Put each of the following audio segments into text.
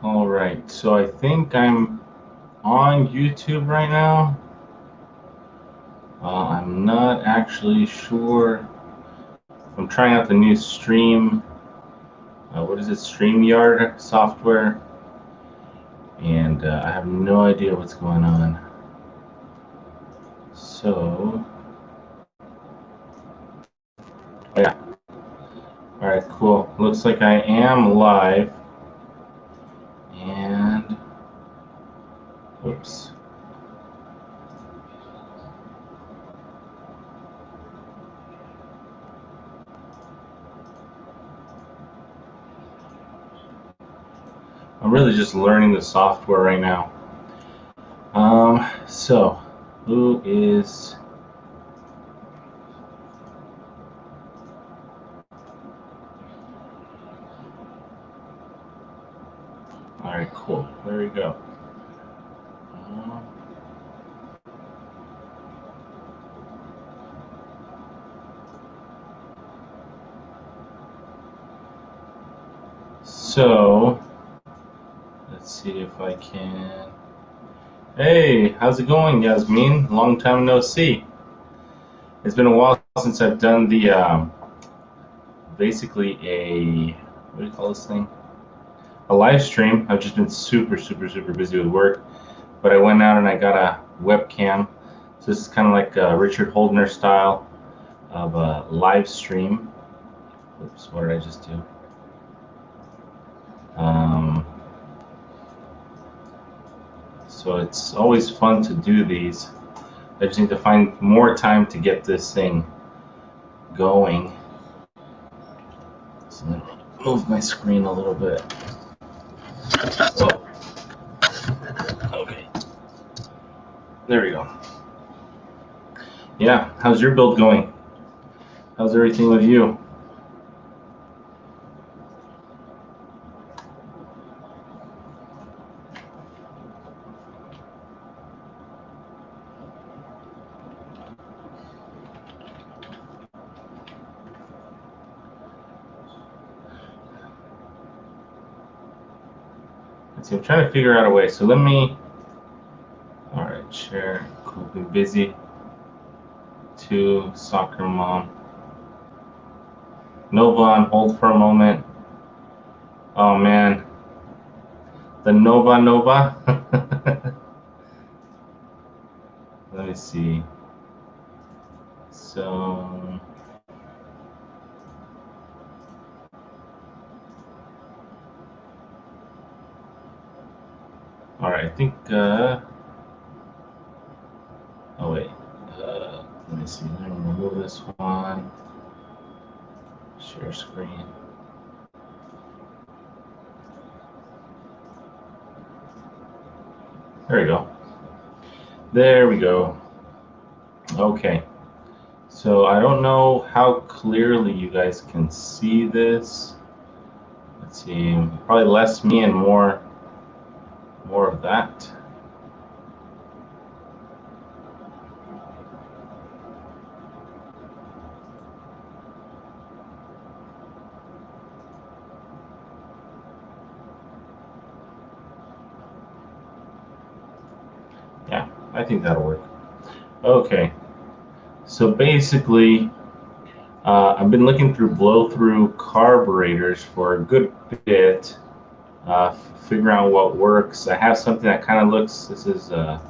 All right, so I think I'm on YouTube right now. I'm not actually sure. I'm trying out the new Stream. What is it? StreamYard software, and I have no idea what's going on. So, yeah. All right, cool. Looks like I am live. And, oops. I'm really just learning the software right now. So, who is... All right, cool. There we go. So, let's see if I can... Hey, how's it going, Yasmin? Long time no see. It's been a while since I've done the, basically a, what do you call this thing? A live stream. I've just been super busy with work. But I went out and I got a webcam. So this is kind of like a Richard Holdner style of a live stream. Oops, what did I just do? So it's always fun to do these. I just need to find more time to get this thing going. So let me move my screen a little bit. Oh. Okay. There we go. Yeah, how's your build going? How's everything with you? Let's see, I'm trying to figure out a way. So let me, all right, share, cool, been busy. 2, soccer mom. Nova on hold for a moment. Oh man, the Nova. Let me see. So, all right, I think, oh wait, let me see, let me remove this one. Share screen. There we go. There we go. Okay. So I don't know how clearly you guys can see this. Let's see, probably less me and more of that. Yeah, I think that'll work. Okay. So basically, I've been looking through blow-through carburetors for a good bit, figuring out what works. I have something that kind of looks. I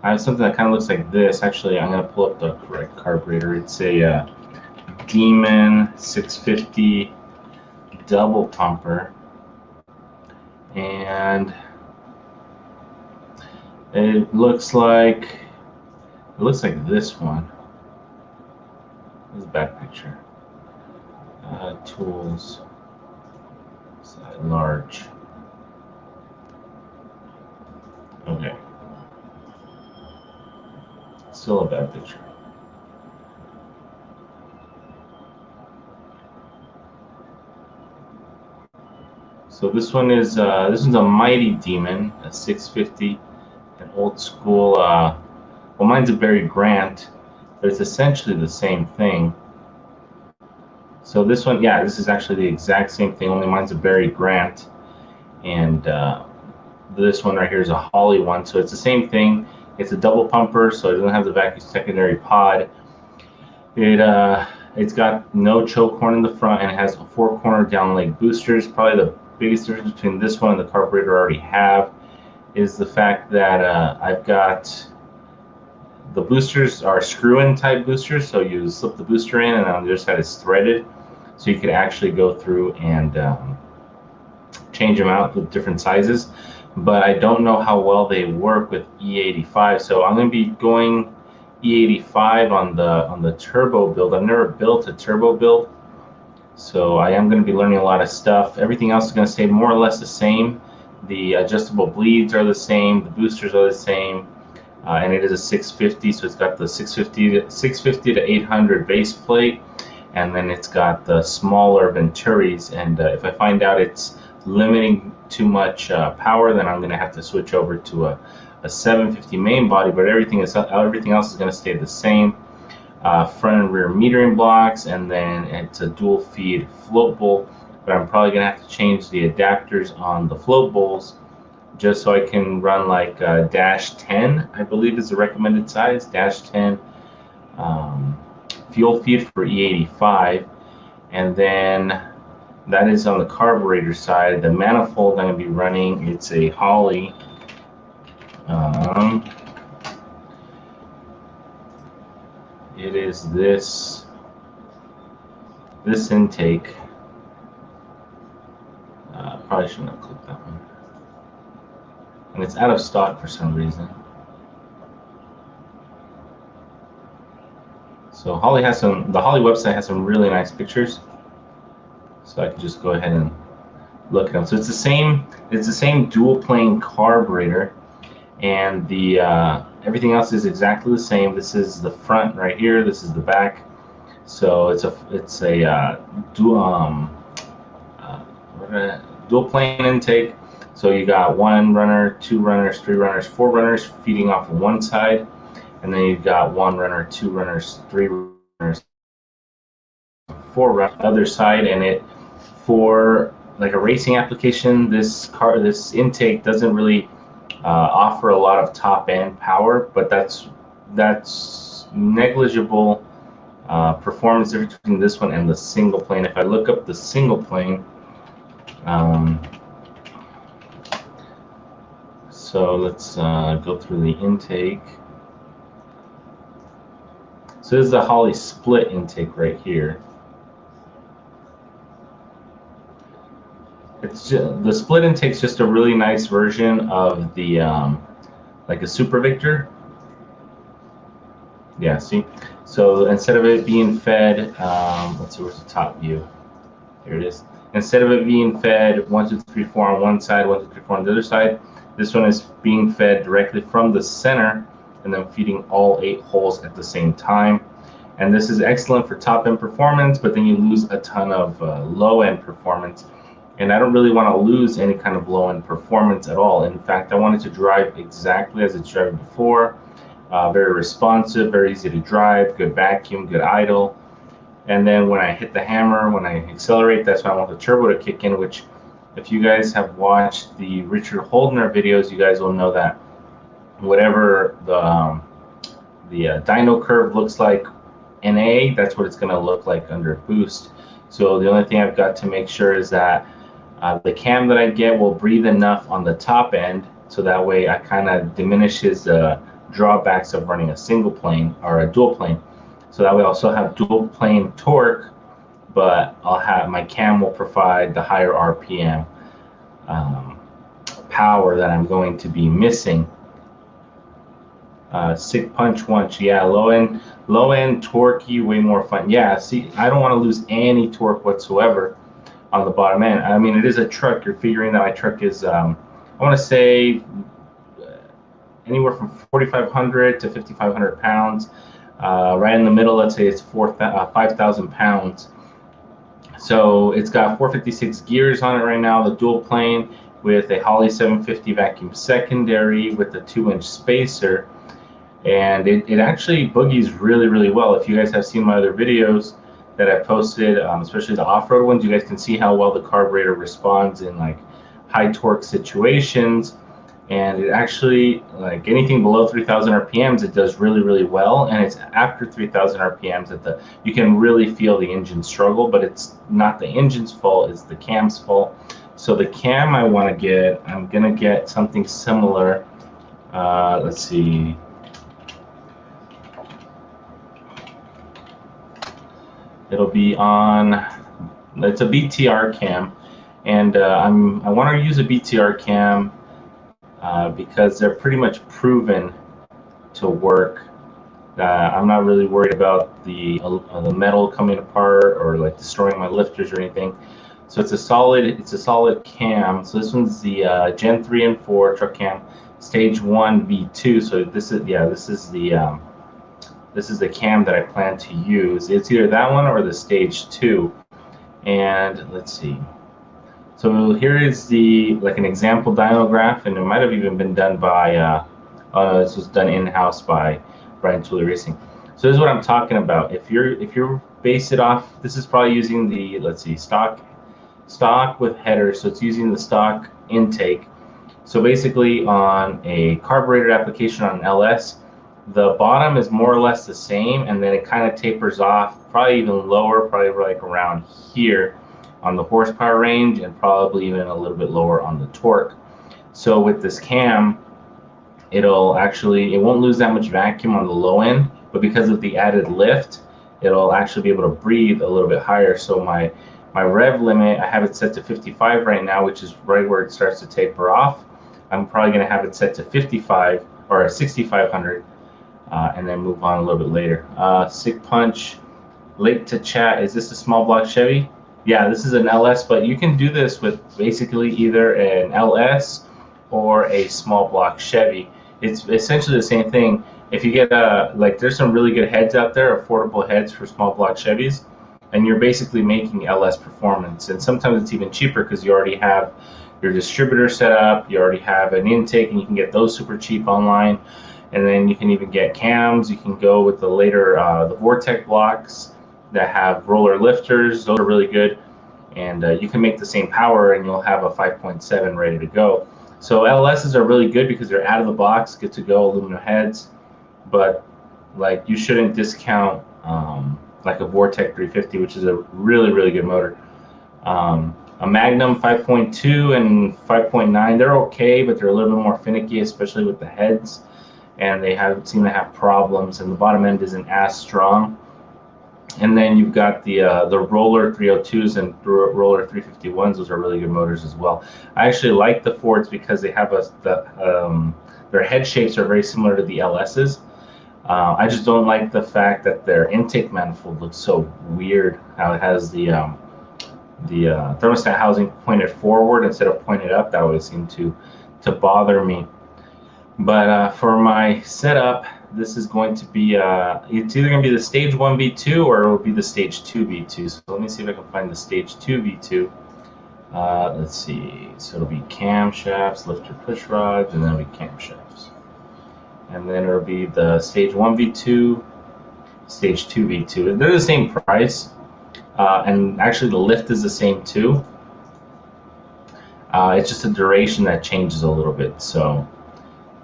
have something that kind of looks like this. Actually, I'm going to pull up the correct carburetor. It's a Demon 650 double pumper, and it looks like this one. This is a bad picture. Tools, side large. Okay. Still a bad picture. So this one's a Mighty Demon, a 650, an old school. Well, mine's a Barry Grant, but it's essentially the same thing. So this one, yeah, this is actually the exact same thing. Only mine's a Barry Grant, and this one right here is a Holley one, so it's the same thing. It's a double pumper, so it doesn't have the vacuum secondary pod. It's got no choke horn in the front, and it has 4-corner down leg boosters. Probably the biggest difference between this one and the carburetor I already have is the fact that I've got the boosters are screw-in type boosters, so you slip the booster in, and on the other side it's threaded, so you could actually go through and change them out with different sizes. But I don't know how well they work with E85, so I'm going to be going E85 on the turbo build. I've never built a turbo build, so I am going to be learning a lot of stuff. Everything else is going to stay more or less the same. The adjustable bleeds are the same, the boosters are the same, and it is a 650, so it's got the 650 to 800 base plate, and then it's got the smaller Venturis. And if I find out it's limiting too much power, then I'm going to have to switch over to a 750 main body. But everything else is going to stay the same. Front and rear metering blocks, and then it's a dual feed float bowl. But I'm probably going to have to change the adapters on the float bowls just so I can run like dash 10, I believe is the recommended size, dash 10 fuel feed for E85. And then that is on the carburetor side. The manifold I'm going to be running, it's a Holley. It is this intake. Probably shouldn't have clicked that one. And it's out of stock for some reason. So the Holley website has some really nice pictures. So I can just go ahead and look at them. So it's the same dual plane carburetor, and the everything else is exactly the same. This is the front right here. This is the back. So it's a dual plane intake. So you got 1 runner, 2 runners, 3 runners, 4 runners feeding off of one side, and then you've got 1 runner, 2 runners, 3 runners, 4 runners other side. And it, for like a racing application, this intake doesn't really offer a lot of top end power, but that's negligible performance difference between this one and the single plane. If I look up the single plane, so let's go through the intake. So this is the Holley split intake right here. It's just, the split intake is just a really nice version of the like a Super Victor. Yeah, see. So instead of it being fed, let's see, where's the top view? Here it is. Instead of it being fed 1, 2, 3, 4 on one side, 1, 2, 3, 4 on the other side, this one is being fed directly from the center and then feeding all 8 holes at the same time. And this is excellent for top end performance, but then you lose a ton of low end performance. And I don't really want to lose any kind of low end performance at all. In fact, I want it to drive exactly as it's driving before. Very responsive, very easy to drive, good vacuum, good idle. And then when I hit the hammer, when I accelerate, that's when I want the turbo to kick in, which if you guys have watched the Richard Holdner videos, you guys will know that whatever the dyno curve looks like in A, that's what it's going to look like under boost. So the only thing I've got to make sure is that the cam that I get will breathe enough on the top end, so that way I kind of diminishes the drawbacks of running a single plane or a dual plane. So that way I also have dual plane torque, but I'll have my cam will provide the higher RPM power that I'm going to be missing. Sick punch once, yeah, low end torquey, way more fun. Yeah, see, I don't want to lose any torque whatsoever on the bottom end. I mean, it is a truck. You're figuring that my truck is, I want to say, anywhere from 4,500 to 5,500 pounds. Right in the middle, let's say it's 5,000 pounds. So it's got 456 gears on it right now, the dual plane with a Holley 750 vacuum secondary with a 2-inch spacer. And it actually boogies really, really well. If you guys have seen my other videos that I posted, especially the off-road ones, you guys can see how well the carburetor responds in like high torque situations. And it actually, like anything below 3,000 RPMs, it does really, really well. And it's after 3,000 RPMs that you can really feel the engine struggle, but it's not the engine's fault, it's the cam's fault. So the cam I want to get, I'm going to get something similar. Let's see. It'll be on, it's a BTR cam. And I want to use a BTR cam because they're pretty much proven to work. I'm not really worried about the metal coming apart or like destroying my lifters or anything. So it's a solid cam. So this one's the Gen 3 and 4 truck cam, Stage 1 V2. So this is the cam that I plan to use. It's either that one or the Stage 2. And let's see. So here is an example dyno graph, and it might have even been done by this was done in-house by Brian Tooley Racing. So this is what I'm talking about. If you're base it off, this is probably using the, let's see, stock with headers. So it's using the stock intake. So basically on a carbureted application on an LS, the bottom is more or less the same, and then it kind of tapers off, probably even lower, probably like around here on the horsepower range, and probably even a little bit lower on the torque. So with this cam, it won't lose that much vacuum on the low end, but because of the added lift, it'll actually be able to breathe a little bit higher. So my rev limit, I have it set to 55 right now, which is right where it starts to taper off. I'm probably going to have it set to 55 or 6,500, and then move on a little bit later. Sick Punch, late to chat. Is this a small block Chevy? Yeah, this is an LS, but you can do this with basically either an LS or a small block Chevy. It's essentially the same thing. If you get there's some really good heads out there, affordable heads for small block Chevys, and you're basically making LS performance. And sometimes it's even cheaper because you already have your distributor set up, you already have an intake, and you can get those super cheap online. And then you can even get cams. You can go with the later the Vortec blocks that have roller lifters. Those are really good, and you can make the same power, and you'll have a 5.7 ready to go. So LSs are really good because they're out of the box, good to go, aluminum heads. But like, you shouldn't discount like a Vortec 350, which is a really, really good motor. A Magnum 5.2 and 5.9, they're okay, but they're a little bit more finicky, especially with the heads, and they seem to have problems, and the bottom end isn't as strong. And then you've got the Roller 302s and Roller 351s. Those are really good motors as well. I actually like the Fords because they have their head shapes are very similar to the LSs. I just don't like the fact that their intake manifold looks so weird. How it has the thermostat housing pointed forward instead of pointed up. That always seemed to bother me. But for my setup, this is going to be, it's either going to be the Stage 1 V2 or it will be the Stage 2 V2. So let me see if I can find the Stage 2 V2. Let's see. So it'll be camshafts, lifter push rods, and then it'll be camshafts. And then it'll be the Stage 1 V2, Stage 2 V2. They're the same price. And actually the lift is the same too. It's just the duration that changes a little bit. So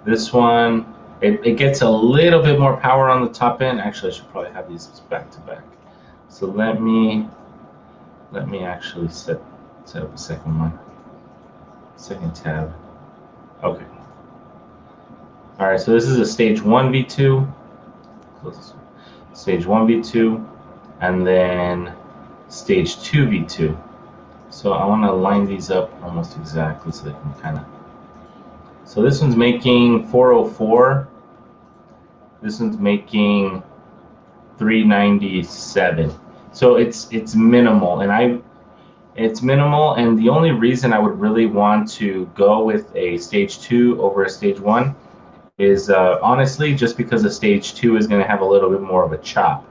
this one, it gets a little bit more power on the top end. Actually, I should probably have these back to back. So let me actually set up a second tab. Okay. All right. So this is a Stage 1 V2. Stage 1 V2, and then Stage 2 V2. So I want to line these up almost exactly so they can kind of. So this one's making 404. This one's making 397. So it's minimal, and it's minimal. And the only reason I would really want to go with a Stage 2 over a Stage 1 is honestly just because a Stage 2 is going to have a little bit more of a chop.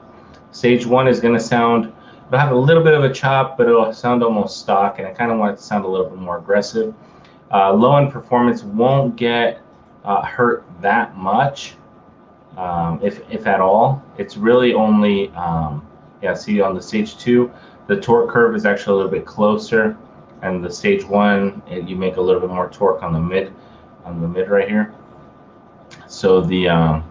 Stage 1 is going to sound. It'll have a little bit of a chop, but it'll sound almost stock, and I kind of want it to sound a little bit more aggressive. Low-end performance won't get hurt that much, if at all. It's really only, see on the Stage 2, the torque curve is actually a little bit closer. and the stage 1, you make a little bit more torque on the mid right here. So the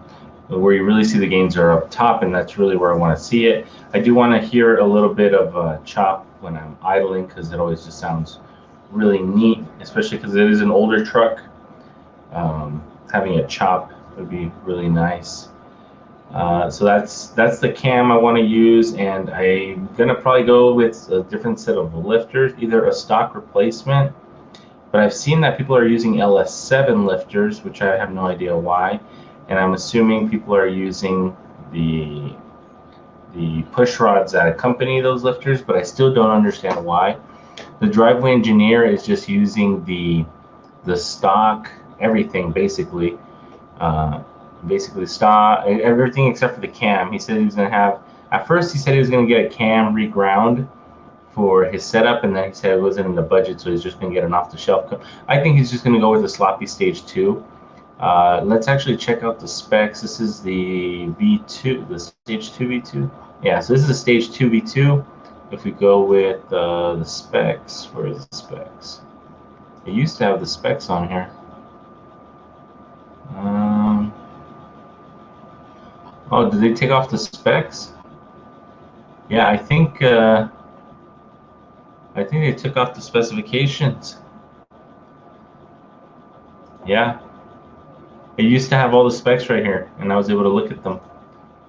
where you really see the gains are up top, and that's really where I want to see it. I do want to hear a little bit of chop when I'm idling, because it always just sounds really neat, especially because it is an older truck. Having a chop would be really nice. So that's the cam I want to use, and I'm gonna probably go with a different set of lifters, either a stock replacement, but I've seen that people are using LS7 lifters, which I have no idea why, and I'm assuming people are using the push rods that accompany those lifters, but I still don't understand why. The driveway engineer is just using the stock everything basically. Basically stock everything except for the cam. He said he was going to have, at first he said he was going to get a cam reground for his setup, and then he said it wasn't in the budget, so he's just going to get an off-the-shelf. I think he's just going to go with a sloppy stage 2. Let's actually check out the specs. This is the V2, the stage 2 V2. Yeah, so this is a stage 2 V2. If we go with the specs, where is the specs? It used to have the specs on here. Oh, did they take off the specs? Yeah, I think they took off the specifications. Yeah, it used to have all the specs right here, and I was able to look at them,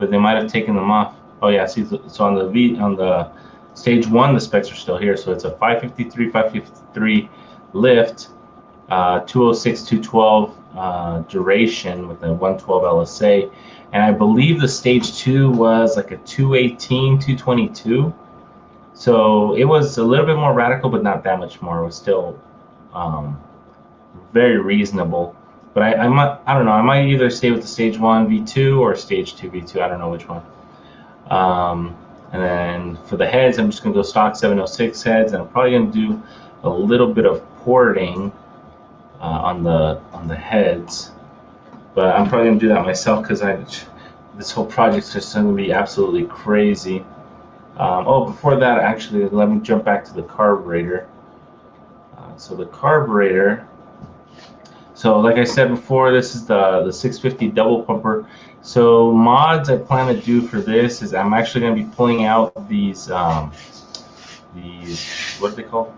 but they might have taken them off. Oh yeah, see, so on the stage 1, the specs are still here. So it's a 553 lift, 206, 212 duration with a 112 LSA. And I believe the stage 2 was like a 218, 222. So it was a little bit more radical, but not that much more. It was still very reasonable. But I don't know. I might either stay with the stage 1 V2 or stage 2 V2. I don't know which one. And then for the heads, I'm just going to go stock 706 heads, and I'm probably going to do a little bit of porting on the heads. But I'm probably going to do that myself, because this whole project's just going to be absolutely crazy. Oh, before that, actually, let me jump back to the carburetor. So the carburetor, so like I said before, this is the 650 double pumper. So mods I plan to do for this is I'm actually going to be pulling out these what are they called?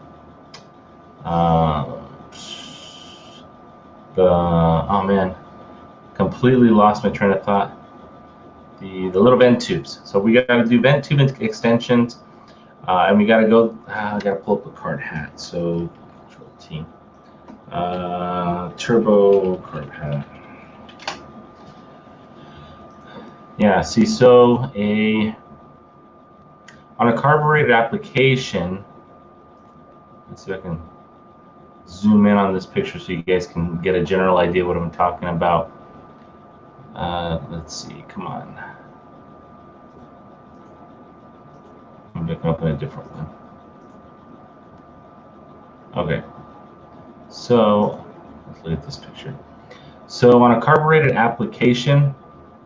Oh man, completely lost my train of thought. The little vent tubes. So we got to do vent tube extensions, and we got to go. I got to pull up the card hat. So Control T. Turbo card hat. Yeah. See, so on a carbureted application. Let's see if I can zoom in on this picture so you guys can get a general idea what I'm talking about. Let's see, come on. I'm going to open a different one. Okay, so let's look at this picture. So on a carbureted application,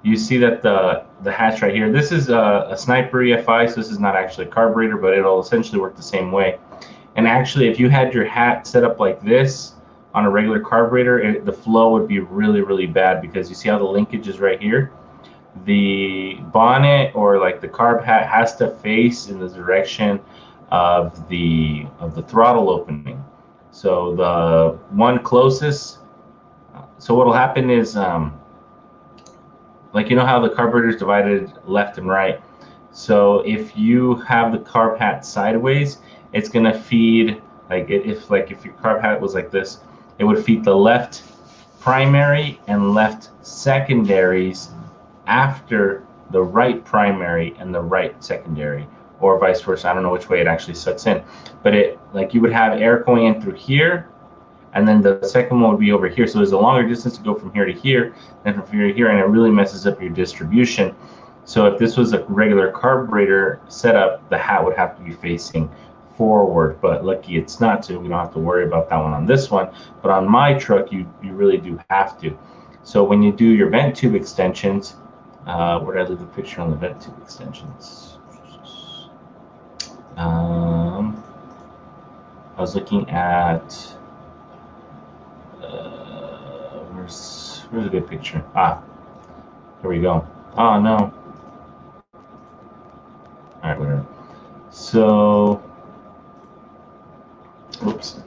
you see that the hatch right here, this is a Sniper EFI, so this is not actually a carburetor, but it'll essentially work the same way. And actually, if you had your hat set up like this on a regular carburetor, the flow would be really, really bad, because you see how the linkage is right here? The bonnet, or like the carb hat, has to face in the direction of the throttle opening. So the one closest, so what'll happen is, like, you know how the carburetor is divided left and right? So if you have the carb hat sideways, it's gonna feed, like, if your carb hat was like this, it would feed the left primary and left secondaries after the right primary and the right secondary, or vice versa. I don't know which way it actually sets in, but it, like, you would have air going in through here, and then the second one would be over here. So there's a longer distance to go from here to here than from here to here, and it really messes up your distribution. So if this was a regular carburetor setup, the hat would have to be facing forward, but lucky it's not, so we don't have to worry about that one on this one. But on my truck, you really do have to. So when you do your vent tube extensions, where did I leave the picture on the vent tube extensions? I was looking at where's a good picture? Here we go. Oh no. All right, whatever. So, oops.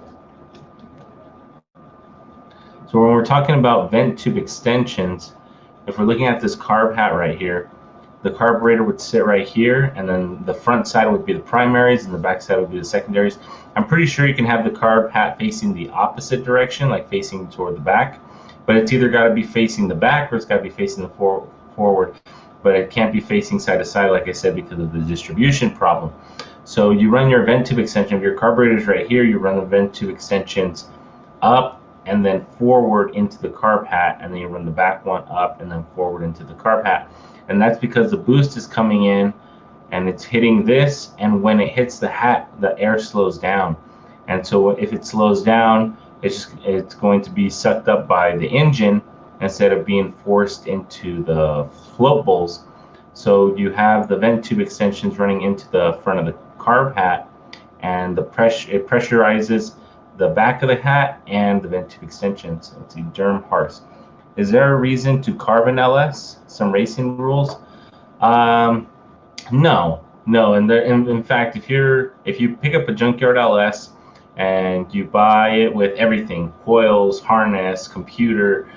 So when we're talking about vent tube extensions, if we're looking at this carb hat right here, the carburetor would sit right here, and then the front side would be the primaries and the back side would be the secondaries. I'm pretty sure you can have the carb hat facing the opposite direction, like facing toward the back, but it's either got to be facing the back or it's got to be facing the forward, but it can't be facing side to side, like I said, because of the distribution problem. So you run your vent tube extension. If your carburetor is right here, you run the vent tube extensions up and then forward into the carb hat, and then you run the back one up and then forward into the carb hat. And that's because the boost is coming in and it's hitting this, and when it hits the hat, the air slows down. And so if it slows down, it's going to be sucked up by the engine instead of being forced into the float bowls. So you have the vent tube extensions running into the front of the carb hat, and it pressurizes the back of the hat and the vent tube extensions. Let's see, Germ Hars. Is there a reason to carb an LS? Some racing rules? No. And in fact, if you pick up a junkyard LS and you buy it with everything, coils, harness, computer,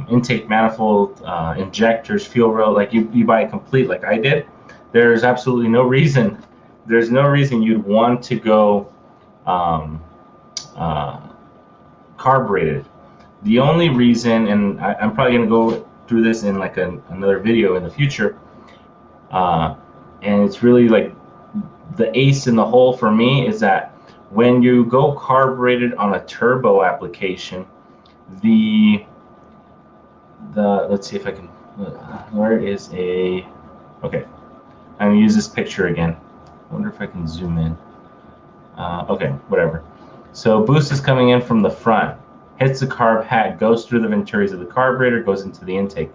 intake manifold, injectors, fuel rail, like you buy it complete like I did, there's absolutely no reason. There's no reason you'd want to go carbureted. The only reason, and I'm probably going to go through this in like another video in the future, and it's really like the ace in the hole for me is that when you go carbureted on a turbo application, let's see if I can, where is okay, I'm going to use this picture again. I wonder if I can zoom in. Okay, whatever. So boost is coming in from the front, hits the carb hat, goes through the venturis of the carburetor, goes into the intake.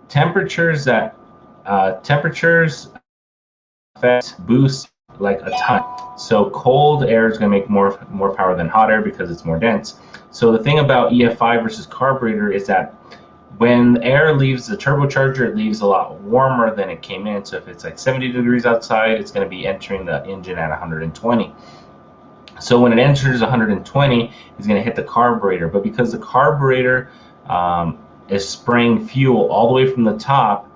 Temperatures affect boost like a ton. So cold air is going to make more power than hot air because it's more dense. So the thing about EFI versus carburetor is that when air leaves the turbocharger, it leaves a lot warmer than it came in. So if it's like 70 degrees outside, it's going to be entering the engine at 120. So when it enters 120, it's going to hit the carburetor. But because the carburetor is spraying fuel all the way from the top,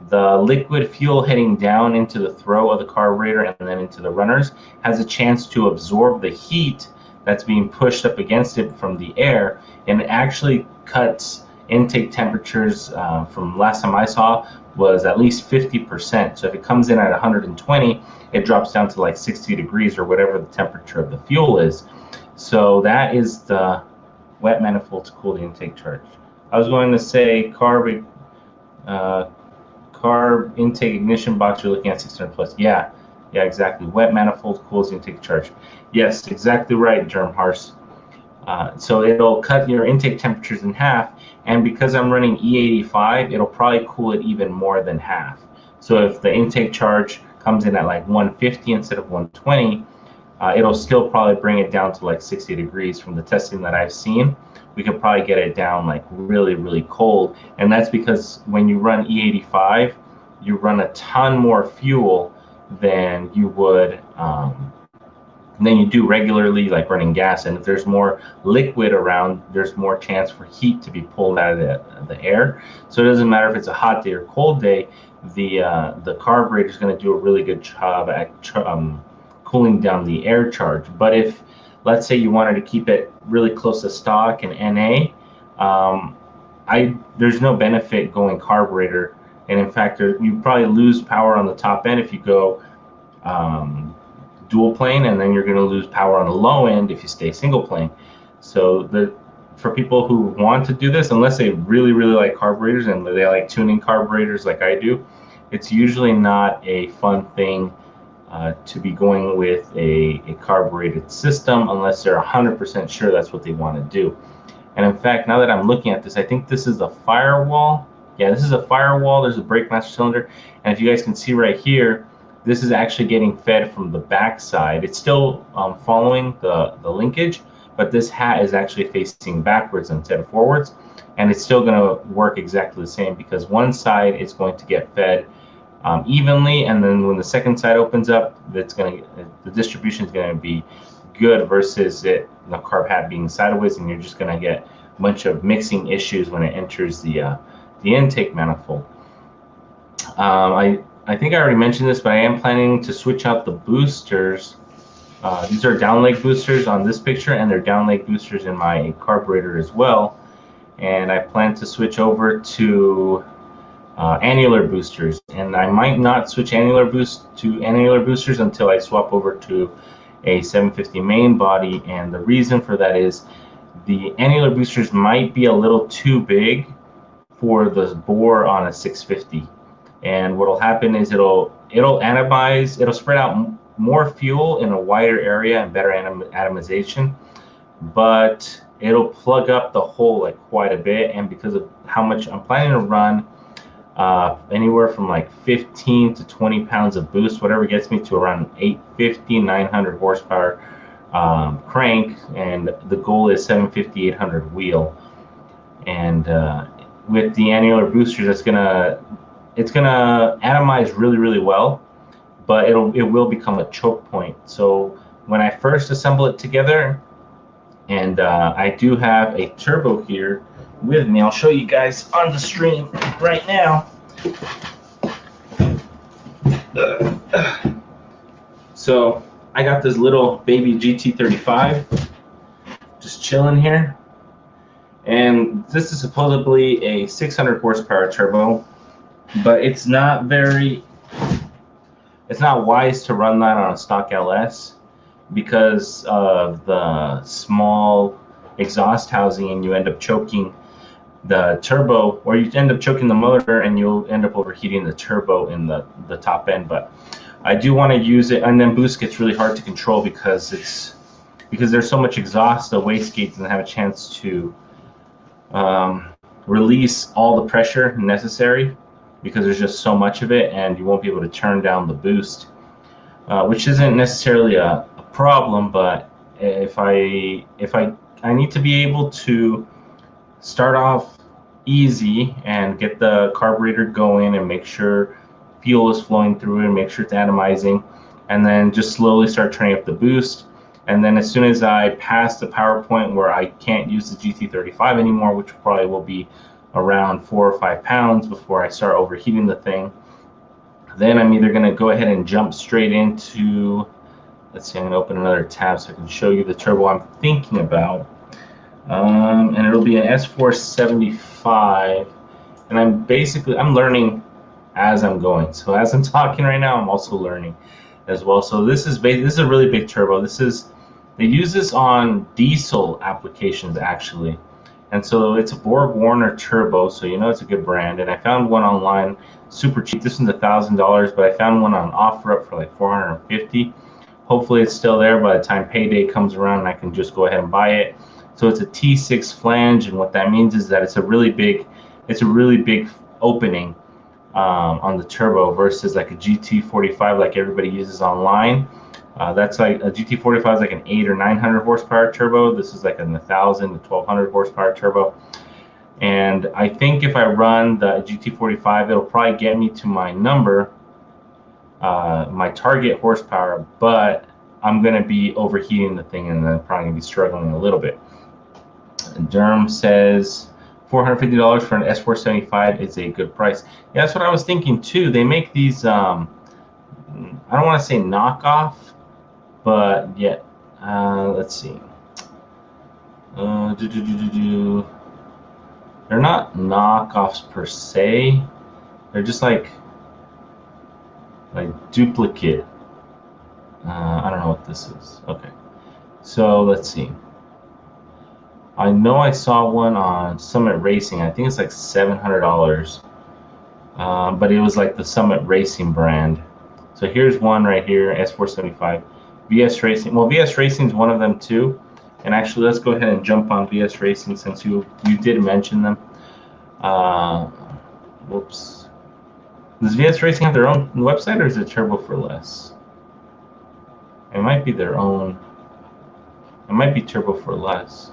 the liquid fuel heading down into the throat of the carburetor and then into the runners has a chance to absorb the heat that's being pushed up against it from the air, and it actually cuts intake temperatures from last time I saw was at least 50%. So if it comes in at 120, it drops down to like 60 degrees or whatever the temperature of the fuel is. So that is the wet manifold to cool the intake charge. I was going to say carb intake ignition box, you're looking at 600 plus. Yeah, exactly. Wet manifold cools the intake charge. Yes, exactly right, Germ Hars. So it'll cut your intake temperatures in half, and because I'm running E85, it'll probably cool it even more than half. So if the intake charge comes in at like 150 instead of 120, it'll still probably bring it down to like 60 degrees. From the testing that I've seen, we could probably get it down like really, really cold, and that's because when you run E85, you run a ton more fuel than you would than you do regularly, like running gas. And if there's more liquid around, there's more chance for heat to be pulled out of the air. So it doesn't matter if it's a hot day or cold day, the carburetor is going to do a really good job at cooling down the air charge. But if, let's say, you wanted to keep it really close to stock and NA, there's no benefit going carburetor. And in fact, you probably lose power on the top end if you go dual plane, and then you're going to lose power on the low end if you stay single plane. So for people who want to do this, unless they really, really like carburetors and they like tuning carburetors like I do, it's usually not a fun thing to be going with a carbureted system unless they're 100% sure that's what they want to do. And in fact, now that I'm looking at this, I think this is a firewall. Yeah, this is a firewall. There's a brake master cylinder, and if you guys can see right here, this is actually getting fed from the back side. It's still following the linkage, but this hat is actually facing backwards instead of forwards, and it's still going to work exactly the same because one side is going to get fed evenly, and then when the second side opens up, the distribution is going to be good versus the carb hat being sideways, and you're just going to get a bunch of mixing issues when it enters the intake manifold. I think I already mentioned this, but I am planning to switch out the boosters. These are down leg boosters on this picture, and they're down leg boosters in my carburetor as well. And I plan to switch over to annular boosters, and I might not switch annular boosters until I swap over to a 750 main body. And the reason for that is the annular boosters might be a little too big for the bore on a 650. And what'll happen is it'll atomize, it'll spread out more fuel in a wider area and better atomization, but it'll plug up the hole like quite a bit. And because of how much I'm planning to run, anywhere from like 15 to 20 pounds of boost, whatever gets me to around 850, 900 horsepower crank, and the goal is 750, 800 wheel. And with the annular boosters, it's gonna atomize really, really well, but it will become a choke point. So when I first assemble it together, and I do have a turbo here with me, I'll show you guys on the stream right now. So I got this little baby GT35 just chilling here, and this is supposedly a 600 horsepower turbo, but it's not wise to run that on a stock LS because of the small exhaust housing, and you end up choking the turbo, or you end up choking the motor, and you'll end up overheating the turbo in the top end. But I do want to use it, and then boost gets really hard to control because there's so much exhaust, the wastegate doesn't have a chance to release all the pressure necessary because there's just so much of it, and you won't be able to turn down the boost, which isn't necessarily a problem. But if I need to be able to start off easy and get the carburetor going and make sure fuel is flowing through it and make sure it's atomizing, and then just slowly start turning up the boost. And then as soon as I pass the power point where I can't use the GT35 anymore, which probably will be around 4 or 5 pounds before I start overheating the thing, then I'm either going to go ahead and jump straight into, let's see, I'm going to open another tab so I can show you the turbo I'm thinking about. And it'll be an S475, and I'm learning as I'm going. So as I'm talking right now, I'm also learning as well. So this is a really big turbo. They use this on diesel applications actually, and so it's a Borg-Warner turbo, so you know it's a good brand. And I found one online super cheap. This one's $1,000, but I found one on OfferUp for like $450. Hopefully it's still there by the time payday comes around and I can just go ahead and buy it. So it's a T6 flange, and what that means is that it's a really big opening on the turbo versus like a GT45 like everybody uses online. That's like a GT45 is like an 800 or 900 horsepower turbo. This is like a 1,000 to 1,200 horsepower turbo. And I think if I run the GT45, it'll probably get me to my number, my target horsepower, but I'm going to be overheating the thing, and then probably going to be struggling a little bit. Durham says $450 for an S475 is a good price. Yeah, that's what I was thinking too. They make these, I don't want to say knockoff, but yet, let's see. They're not knockoffs per se. They're just like duplicate. I don't know what this is. Okay, so let's see. I know I saw one on Summit Racing. I think it's like $700, but it was like the Summit Racing brand. So here's one right here, S475, VS Racing. Well, VS Racing is one of them too. And actually, let's go ahead and jump on VS Racing since you did mention them. Whoops. Does VS Racing have their own website, or is it Turbo for Less? It might be their own. It might be Turbo for Less.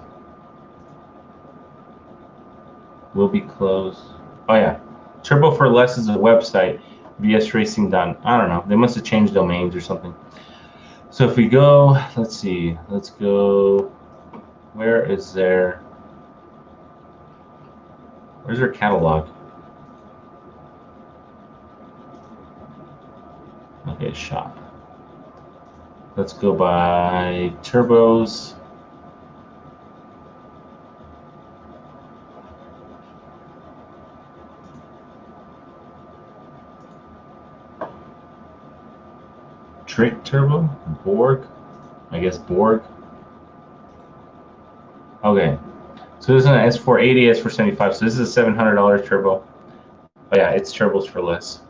Will be closed. Oh yeah, Turbo for Less is a website. VS Racing done. I don't know. They must have changed domains or something. So if we go, let's see. Let's go. Where is their? Where's their catalog? Okay, shop. Let's go by turbos. Trick turbo? Borg? I guess Borg. Okay. So this is an S480, S475. So this is a $700 turbo. Oh yeah, it's turbos for less.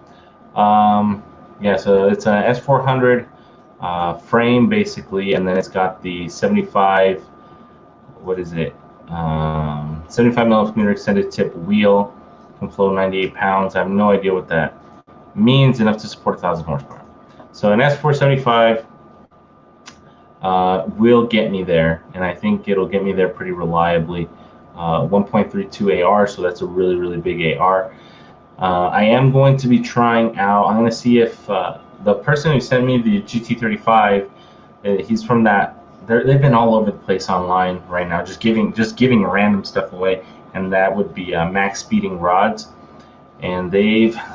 Yeah, so it's an S400 frame basically, and then it's got the 75. What is it? 75 millimeter extended tip wheel. Can flow 98 pounds. I have no idea what that means. Enough to support 1,000 horsepower. So an S475 will get me there, and I think it'll get me there pretty reliably. 1.32 AR, so that's a really, really big AR. I am going to be trying out. I'm going to see if the person who sent me the GT35, he's from that. They've been all over the place online right now, just giving random stuff away, and that would be max speeding rods. And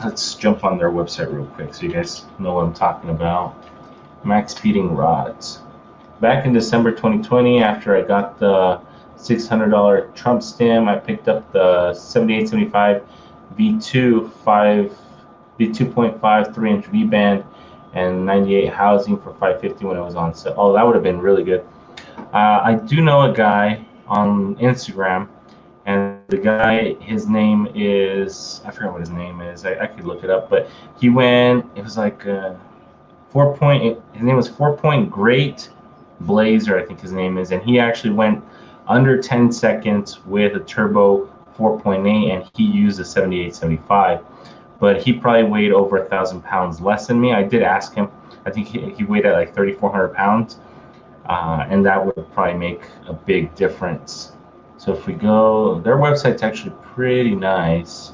let's jump on their website real quick so you guys know what I'm talking about. Max speeding rods. Back in December 2020, after I got the $600 Trump stem, I picked up the 7875 V2.5 3-inch V-band and 98 housing for $550 when it was on sale. Oh, that would have been really good. I do know a guy on Instagram, and the guy, his name is, I forgot what his name is. I could look it up, but he went, it was like 4-point, his name was 4-point Great Blazer, I think his name is, and he actually went under 10 seconds with a turbo 4.8, and he used a 7875. But he probably weighed over 1,000 pounds less than me. I did ask him. I think he weighed at like 3,400 pounds, and that would probably make a big difference. So if we go, their website's actually pretty nice.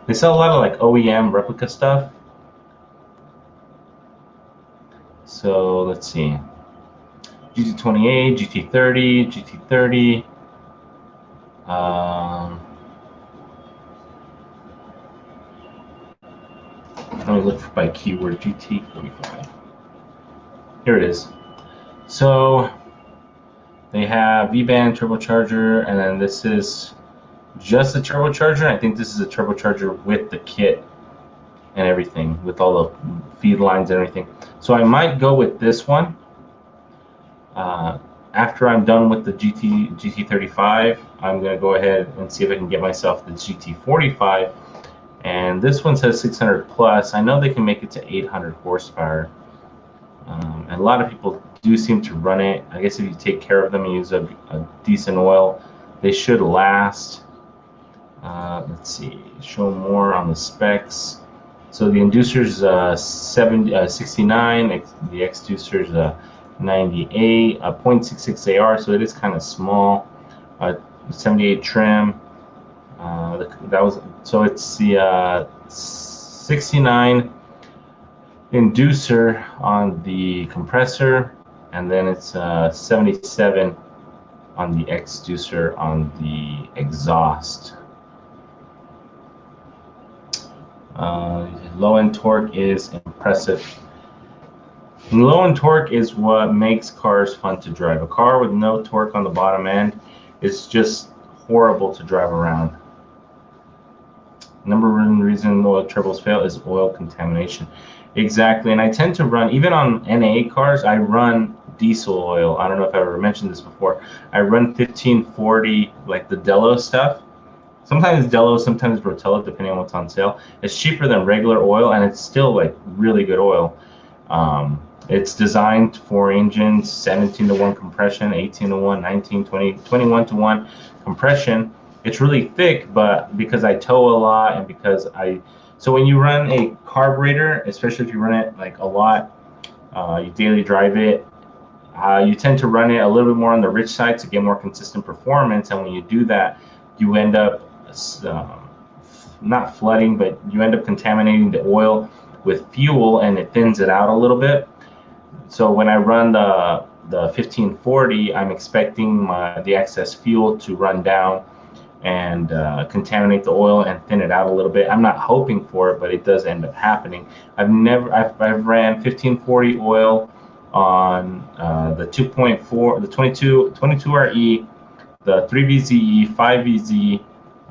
They sell a lot of like OEM replica stuff. So let's see. GT28, GT30, GT30. Let me look by keyword GT45. Here it is. So they have V-band turbocharger, and then this is just a turbocharger. I think this is a turbocharger with the kit and everything, with all the feed lines and everything. So I might go with this one. After I'm done with the GT35, I'm going to go ahead and see if I can get myself the GT45. And this one says 600 plus. I know they can make it to 800 horsepower. And a lot of people do seem to run it. I guess if you take care of them and use a decent oil, they should last. Let's see, show more on the specs. So the inducer's 69, the exducer's 98, 0.66 AR, so it is kind of small. 78 trim. So it's the 69 inducer on the compressor, and then it's 77 on the exducer on the exhaust. Low end torque is impressive. Low end torque is what makes cars fun to drive. A car with no torque on the bottom end is just horrible to drive around. Number one reason oil turbos fail is oil contamination. Exactly, and I tend to run, even on NA cars, I run diesel oil. I don't know if I've ever mentioned this before. I run 1540, like the Delos stuff. Sometimes Delos, sometimes Rotella, depending on what's on sale. It's cheaper than regular oil, and it's still like really good oil. It's designed for engines 17-to-1 compression, 18-to-1, 19, 20, 21-to-1 compression, it's really thick, but because I tow a lot and because so when you run a carburetor, especially if you run it like a lot, you daily drive it, you tend to run it a little bit more on the rich side to get more consistent performance. And when you do that, you end up not flooding, but you end up contaminating the oil with fuel, and it thins it out a little bit. So when I run the 1540, I'm expecting the excess fuel to run down and contaminate the oil and thin it out a little bit. I'm not hoping for it, but it does end up happening. I've ran 1540 oil on the 2.4, the 22RE, the 3VZE, 5VZ,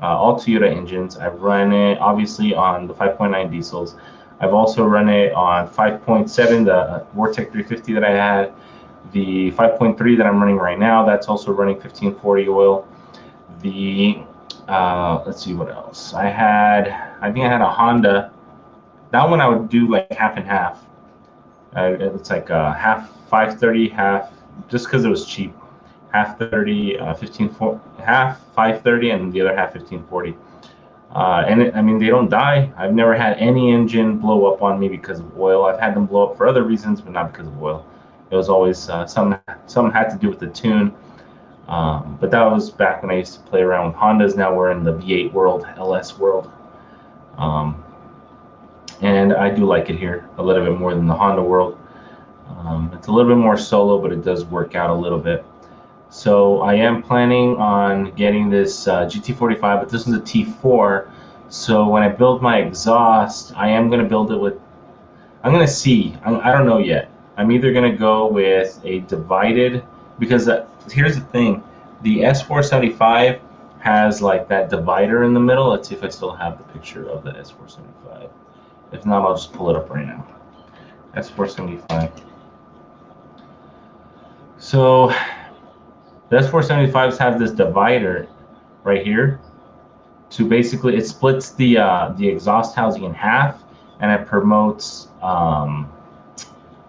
all Toyota engines. I've run it obviously on the 5.9 diesels. I've also run it on 5.7, the Vortec 350 that I had, the 5.3 that I'm running right now. That's also running 1540 oil. The let's see what else I think I had a Honda. That one I would do like half and half. It's like half 530, half, just because it was cheap. Half 30, 1540, half 530, and the other half 1540. I mean, they don't die. I've never had any engine blow up on me because of oil. I've had them blow up for other reasons, but not because of oil. It was always something had to do with the tune. But that was back when I used to play around with Hondas. Now we're in the V8 world, LS world. And I do like it here a little bit more than the Honda world. It's a little bit more solo, but it does work out a little bit. So I am planning on getting this GT45, but this is a T4. So when I build my exhaust, I am going to build it with, I'm going to see, I don't know yet. I'm either going to go with a divided, because here's the thing, the S475 has like that divider in the middle. Let's see if I still have the picture of the S475. If not, I'll just pull it up right now. S475. So the S475s have this divider right here. To basically, it splits the exhaust housing in half, and it promotes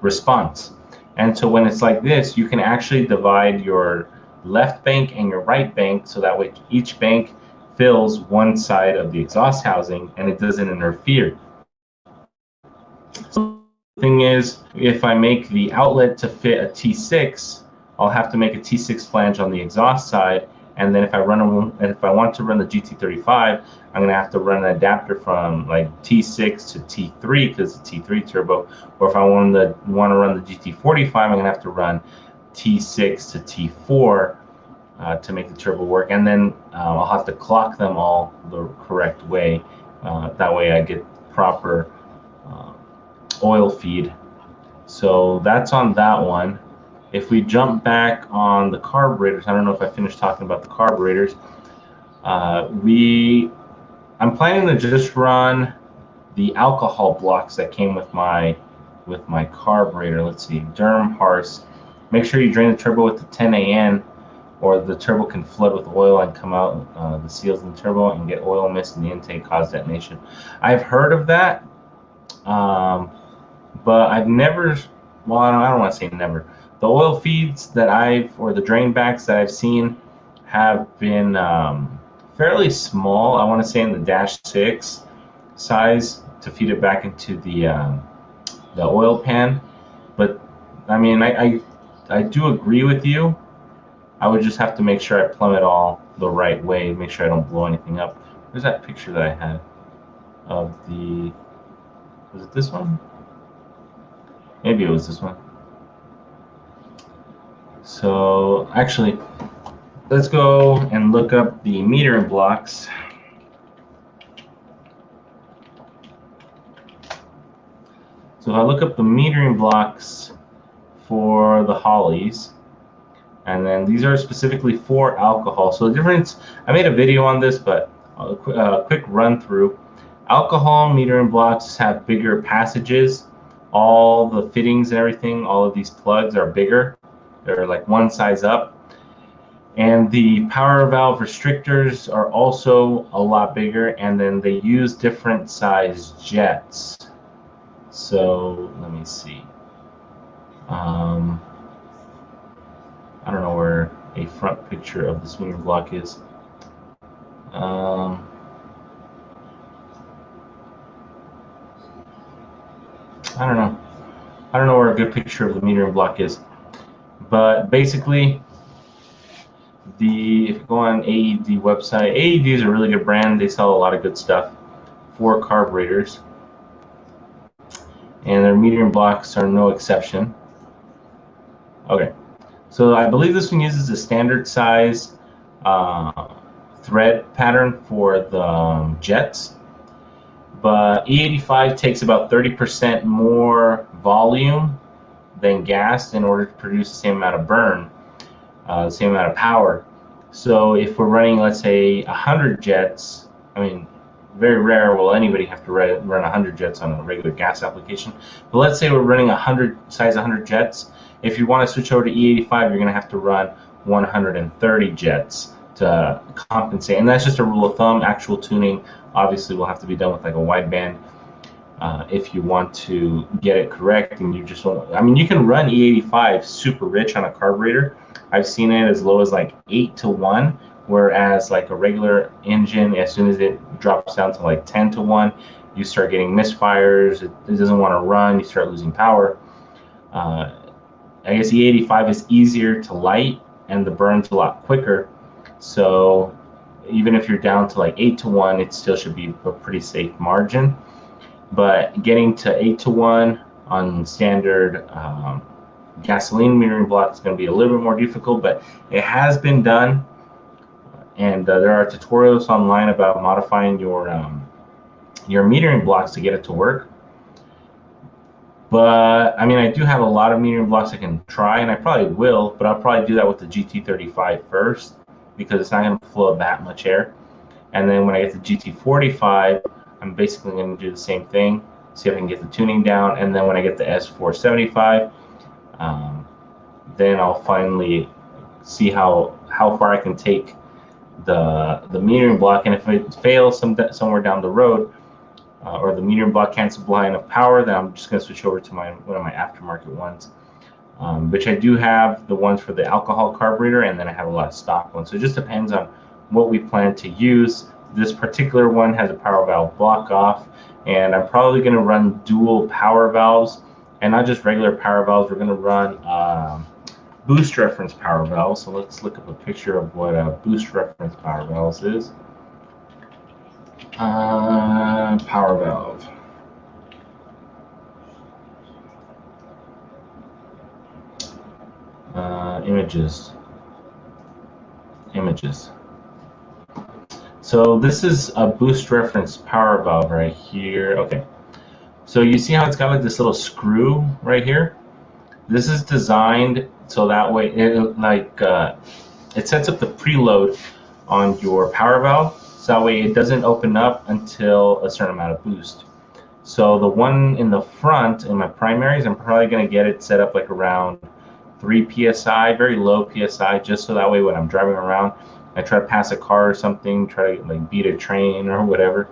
response. And so when it's like this, you can actually divide your left bank and your right bank, so that way each bank fills one side of the exhaust housing and it doesn't interfere. So the thing is, if I make the outlet to fit a T6, I'll have to make a T6 flange on the exhaust side, and then if I want to run the GT35, I'm gonna have to run an adapter from like T6 to T3 because it's T3 turbo. Or if I want to run the GT45, I'm gonna have to run T6 to T4 to make the turbo work, and then I'll have to clock them all the correct way. That way I get proper oil feed. So that's on that one. If we jump back on the carburetors, I don't know if I finished talking about the carburetors. I'm planning to just run the alcohol blocks that came with my carburetor. Let's see, Durham Harse. Make sure you drain the turbo with the 10 AN, or the turbo can flood with oil and come out the seals in the turbo and get oil mist in the intake, cause detonation. I've heard of that, but I've never. Well, I don't want to say never. The oil feeds that or the drain backs that I've seen have been fairly small. I want to say in the -6 size to feed it back into the oil pan. But I mean, I do agree with you. I would just have to make sure I plumb it all the right way, make sure I don't blow anything up. Where's that picture that I had of the? Was it this one? Maybe it was this one. So actually, let's go and look up the metering blocks. So if I look up the metering blocks for the Holleys, and then these are specifically for alcohol. So the difference, I made a video on this, but a quick run through. Alcohol metering blocks have bigger passages. All the fittings and everything, all of these plugs are bigger. They're like one size up. And the power valve restrictors are also a lot bigger, and then they use different size jets. So let me see. I don't know where a front picture of this metering block is. Um, I don't know. I don't know where a good picture of the metering block is. But basically, if you go on AED website, AED is a really good brand. They sell a lot of good stuff for carburetors, and their metering blocks are no exception. Okay, so I believe this one uses the standard size thread pattern for the jets, but E85 takes about 30% more volume than gas in order to produce the same amount of burn, the same amount of power. So if we're running, let's say, 100 jets, I mean, very rare will anybody have to run 100 jets on a regular gas application. But let's say we're running 100 jets. If you want to switch over to E85, you're going to have to run 130 jets to compensate. And that's just a rule of thumb. Actual tuning obviously will have to be done with like a wideband if you want to get it correct. And you just want, I mean, you can run E85 super rich on a carburetor. I've seen it as low as like 8-to-1, whereas like a regular engine, as soon as it drops down to like 10-to-1, you start getting misfires. It doesn't want to run. You start losing power. I guess E85 is easier to light and the burn's a lot quicker. So even if you're down to like 8-to-1, it still should be a pretty safe margin. But getting to 8-to-1 on standard gasoline metering block is going to be a little bit more difficult, but it has been done. And there are tutorials online about modifying your metering blocks to get it to work. But I mean, I do have a lot of metering blocks I can try, and I probably will, but I'll probably do that with the GT35 first because it's not going to flow that much air. And then when I get the GT45, I'm basically going to do the same thing, see if I can get the tuning down. And then when I get the S475, then I'll finally see how far I can take the metering block. And if it fails somewhere down the road, or the metering block can't supply enough power, then I'm just going to switch over to one of my aftermarket ones, which I do have the ones for the alcohol carburetor, and then I have a lot of stock ones. So it just depends on what we plan to use. This particular one has a power valve block off, and I'm probably going to run dual power valves, and not just regular power valves. We're going to run boost reference power valves. So let's look up a picture of what a boost reference power valves is. Power valve. Images. So this is a boost reference power valve right here. Okay. So you see how it's got like this little screw right here? This is designed so that way it sets up the preload on your power valve, so that way it doesn't open up until a certain amount of boost. So the one in the front in my primaries, I'm probably going to get it set up like around 3 psi, very low psi, just so that way when I'm driving around, I try to pass a car or something, try to like beat a train or whatever,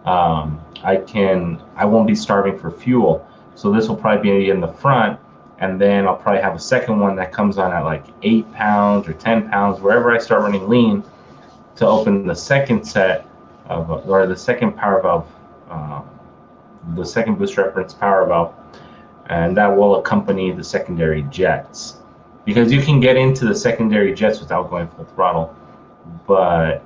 I won't be starving for fuel. So this will probably be in the front, and then I'll probably have a second one that comes on at like 8 pounds or 10 pounds, wherever I start running lean, to open the second set of, or the second power valve, the second boost reference power valve, and that will accompany the secondary jets. Because you can get into the secondary jets without going full throttle, but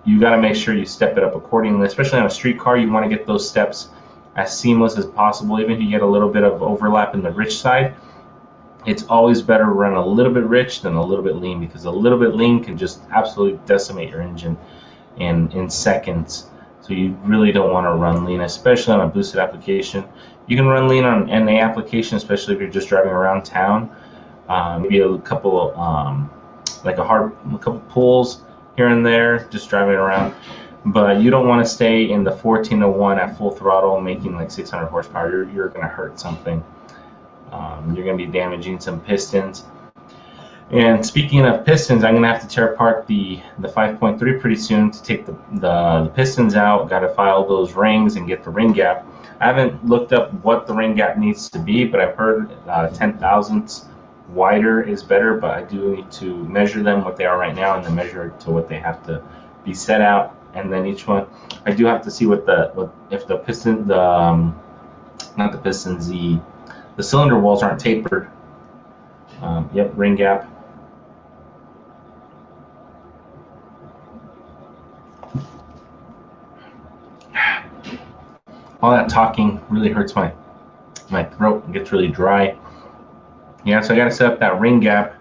you got to make sure you step it up accordingly, especially on a street car. You want to get those steps as seamless as possible. Even if you get a little bit of overlap in the rich side, it's always better to run a little bit rich than a little bit lean, because a little bit lean can just absolutely decimate your engine in seconds. So you really don't want to run lean, especially on a boosted application. You can run lean on an NA application, especially if you're just driving around town. Maybe a couple a couple pulls here and there, just driving around. But you don't want to stay in the 14-to-1 at full throttle making like 600 horsepower. You're going to hurt something. You're going to be damaging some pistons. And speaking of pistons, I'm going to have to tear apart the 5.3 pretty soon to take the pistons out. Got to file those rings and get the ring gap. I haven't looked up what the ring gap needs to be, but I've heard 10 thousandths wider is better, but I do need to measure them what they are right now and then measure it to what they have to be set out and then each one, I do have to see if the piston, not the pistons, the cylinder walls aren't tapered. Yep, ring gap. All that talking really hurts my throat. It gets really dry. Yeah, so I got to set up that ring gap.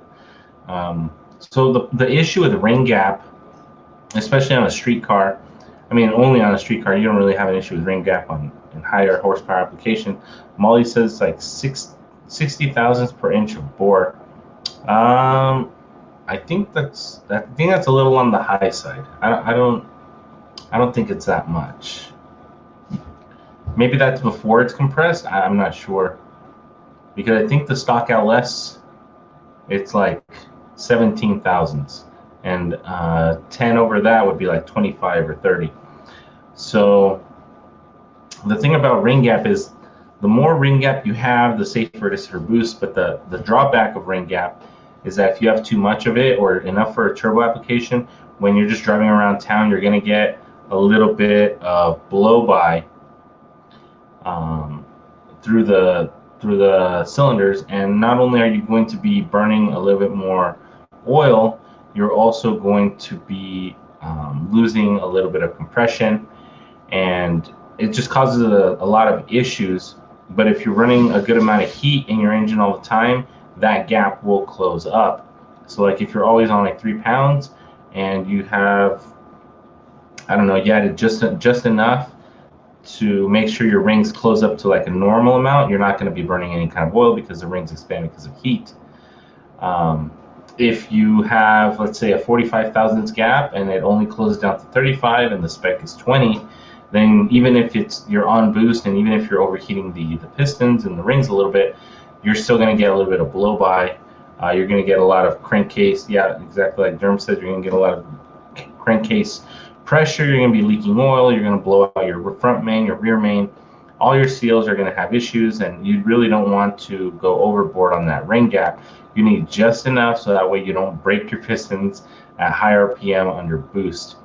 So the issue with the ring gap, especially on a street car, I mean, only on a street car, you don't really have an issue with ring gap in higher horsepower application. Molly says like 60 thousandths per inch of bore. I think that's a little on the high side. I don't think it's that much. Maybe that's before it's compressed. I'm not sure, because I think the stock LS, it's like 17 thousandths, and 10 over that would be like 25 or 30. So the thing about ring gap is, the more ring gap you have, the safer it is for boost. But the drawback of ring gap is that if you have too much of it or enough for a turbo application, when you're just driving around town, you're going to get a little bit of blow by through the cylinders, and not only are you going to be burning a little bit more oil, you're also going to be losing a little bit of compression, and it just causes a lot of issues. But if you're running a good amount of heat in your engine all the time, that gap will close up. So like if you're always on like 3 pounds and you have, I don't know, you added just enough to make sure your rings close up to like a normal amount, you're not going to be burning any kind of oil because the rings expand because of heat. If you have, let's say, a 45 thousandths gap and it only closes down to 35 and the spec is 20, then even if you're on boost and even if you're overheating the pistons and the rings a little bit, you're still going to get a little bit of blow by. You're going to get a lot of crankcase. Yeah, exactly like Derm said, you're going to get a lot of crankcase pressure. You're going to be leaking oil. You're going to blow out your front main, your rear main. All your seals are going to have issues, and you really don't want to go overboard on that ring gap. You need just enough so that way you don't break your pistons at high RPM under boost.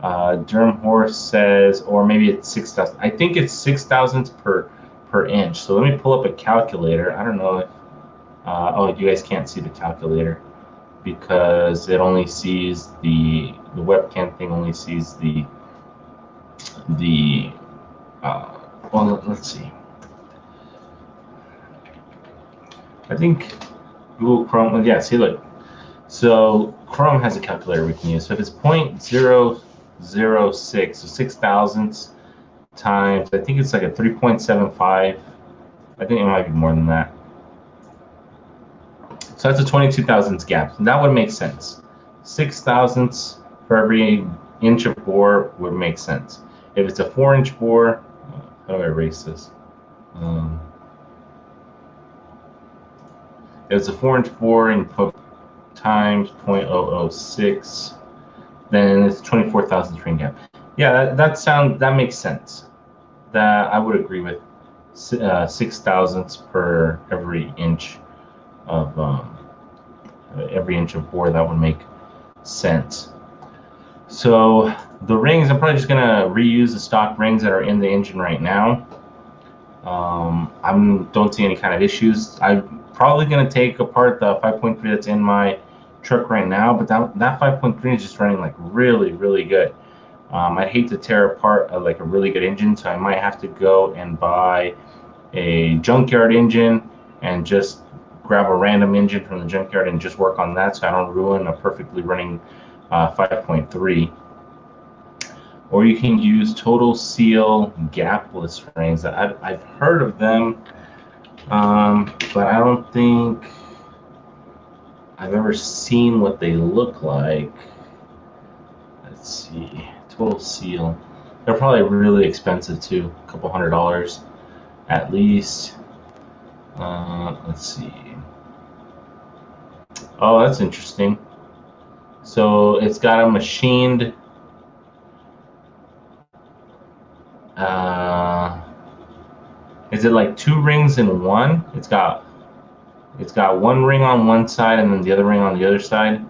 Derm Horse says, or maybe it's 6,000. I think it's 6 thousandths per inch. So let me pull up a calculator. I don't know if oh, you guys can't see the calculator because it only sees the webcam thing only sees the well, let's see. I think Google Chrome, yeah, see, look. So Chrome has a calculator we can use. So if it's 0.006, so 6 thousandths times, I think it's like a 3.75. I think it might be more than that. So that's a 22 thousandths gap. And that would make sense. 6 thousandths for every inch of bore would make sense. If it's a 4-inch bore, how do I erase this? If it's a 4-inch bore and put times 0.006, then it's 24 thousandths ring gap. Yeah, that makes sense. That I would agree with. 6 thousandths per every inch of bore, that would make sense. So the rings, I'm probably just gonna reuse the stock rings that are in the engine right now. I don't see any kind of issues. I'm probably gonna take apart the 5.3 that's in my truck right now, but that 5.3 is just running like really, really good. I'd hate to tear apart like a really good engine, so I might have to go and buy a junkyard engine and just grab a random engine from the junkyard and just work on that, so I don't ruin a perfectly running 5.3. Or you can use Total Seal gapless rings. I've heard of them, but I don't think I've ever seen what they look like. Let's see, Total Seal. They're probably really expensive too, a couple $100 at least. Let's see. Oh, that's interesting. So it's got a machined is it like 2 rings in one? It's got one ring on one side and then the other ring on the other side,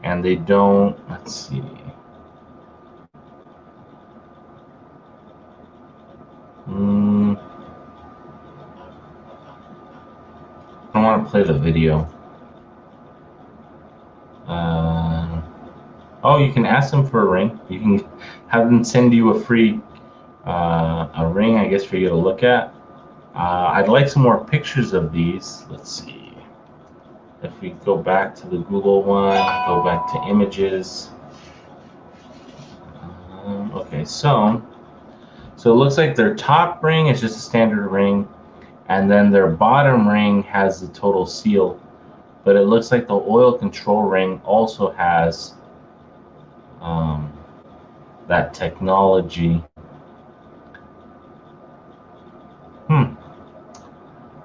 and they don't, let's see. I want to play the video. Oh, you can ask them for a ring. You can have them send you a free a ring, I guess, for you to look at. I'd like some more pictures of these. Let's see. If we go back to the Google one, go back to images. Okay, so it looks like their top ring is just a standard ring, and then their bottom ring has the total seal. But it looks like the oil control ring also has that technology.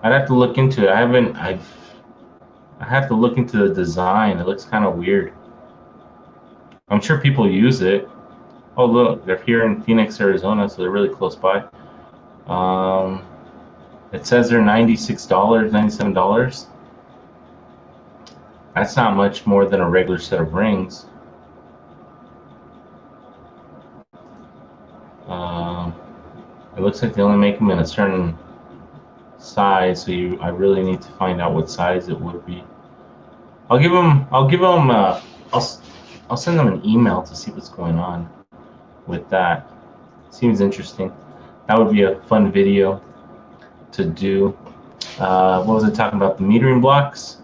I'd have to look into it. I have to look into the design. It looks kind of weird. I'm sure people use it. Oh, look, they're here in Phoenix, Arizona, so they're really close by. It says they're $96, $97. That's not much more than a regular set of rings. It looks like they only make them in a certain size, so I really need to find out what size it would be. I'll send them an email to see what's going on with that. Seems interesting. That would be a fun video to do. What was I talking about? The metering blocks.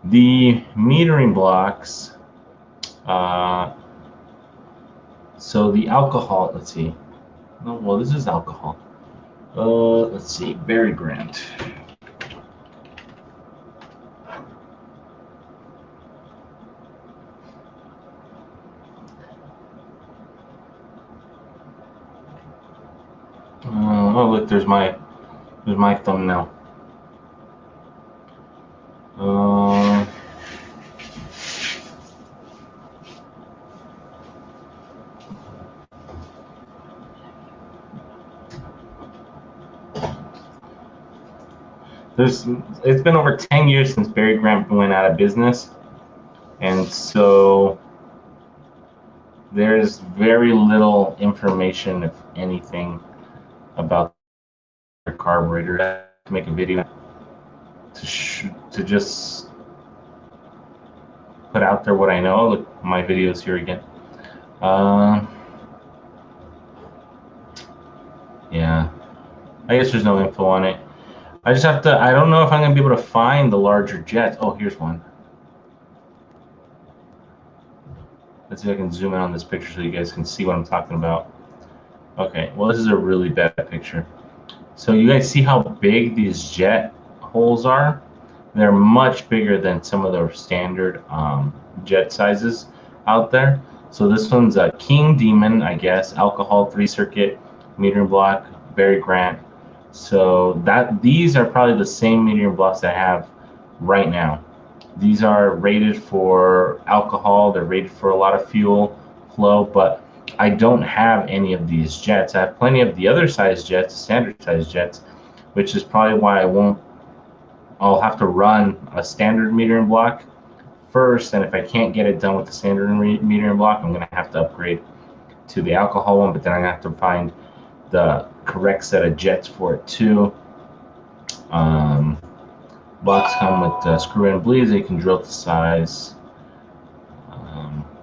The metering blocks. So the alcohol. Let's see. No, well, this is alcohol. Let's see. Berry Grant. Oh, look, there's my thumbnail. It's been over 10 years since Berry Grant went out of business, and so there's very little information, if anything, about their carburetor. I have to make a video to just put out there what I know. Look, my videos here again. Yeah, I guess there's no info on it. I just have to. I don't know if I'm gonna be able to find the larger jets. Oh, here's one. Let's see if I can zoom in on this picture so you guys can see what I'm talking about. Okay, well, this is a really bad picture. So you guys see how big these jet holes are? They're much bigger than some of the standard jet sizes out there. So this one's a King Demon, I guess, alcohol 3-circuit metering block, Berry Grant. So these are probably the same metering blocks I have right now. These are rated for alcohol. They're rated for a lot of fuel flow, but I don't have any of these jets. I have plenty of the other size jets, standard size jets, which is probably why I'll have to run a standard metering block first, and if I can't get it done with the standard metering block, I'm going to have to upgrade to the alcohol one, but then I'm going to have to find the correct set of jets for it too. Blocks come with screw-in bleeds. You can drill to size.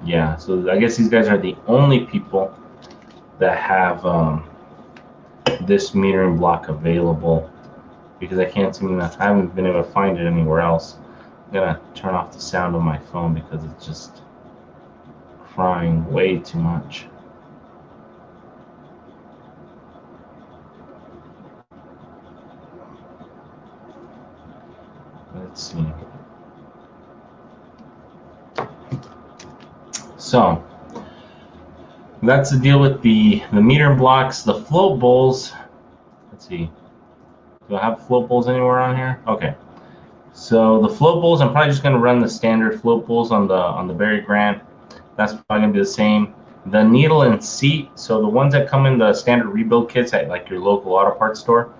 Yeah, so I guess these guys are the only people that have this metering block available, because I haven't been able to find it anywhere else. I'm gonna turn off the sound on my phone because it's just crying way too much. Let's see. So that's the deal with the metering blocks. The float bowls. Let's see. Do I have float bowls anywhere on here? Okay. So the float bowls, I'm probably just going to run the standard float bowls on the Berry Grant. That's probably going to be the same. The needle and seat, so the ones that come in the standard rebuild kits at like your local auto parts store,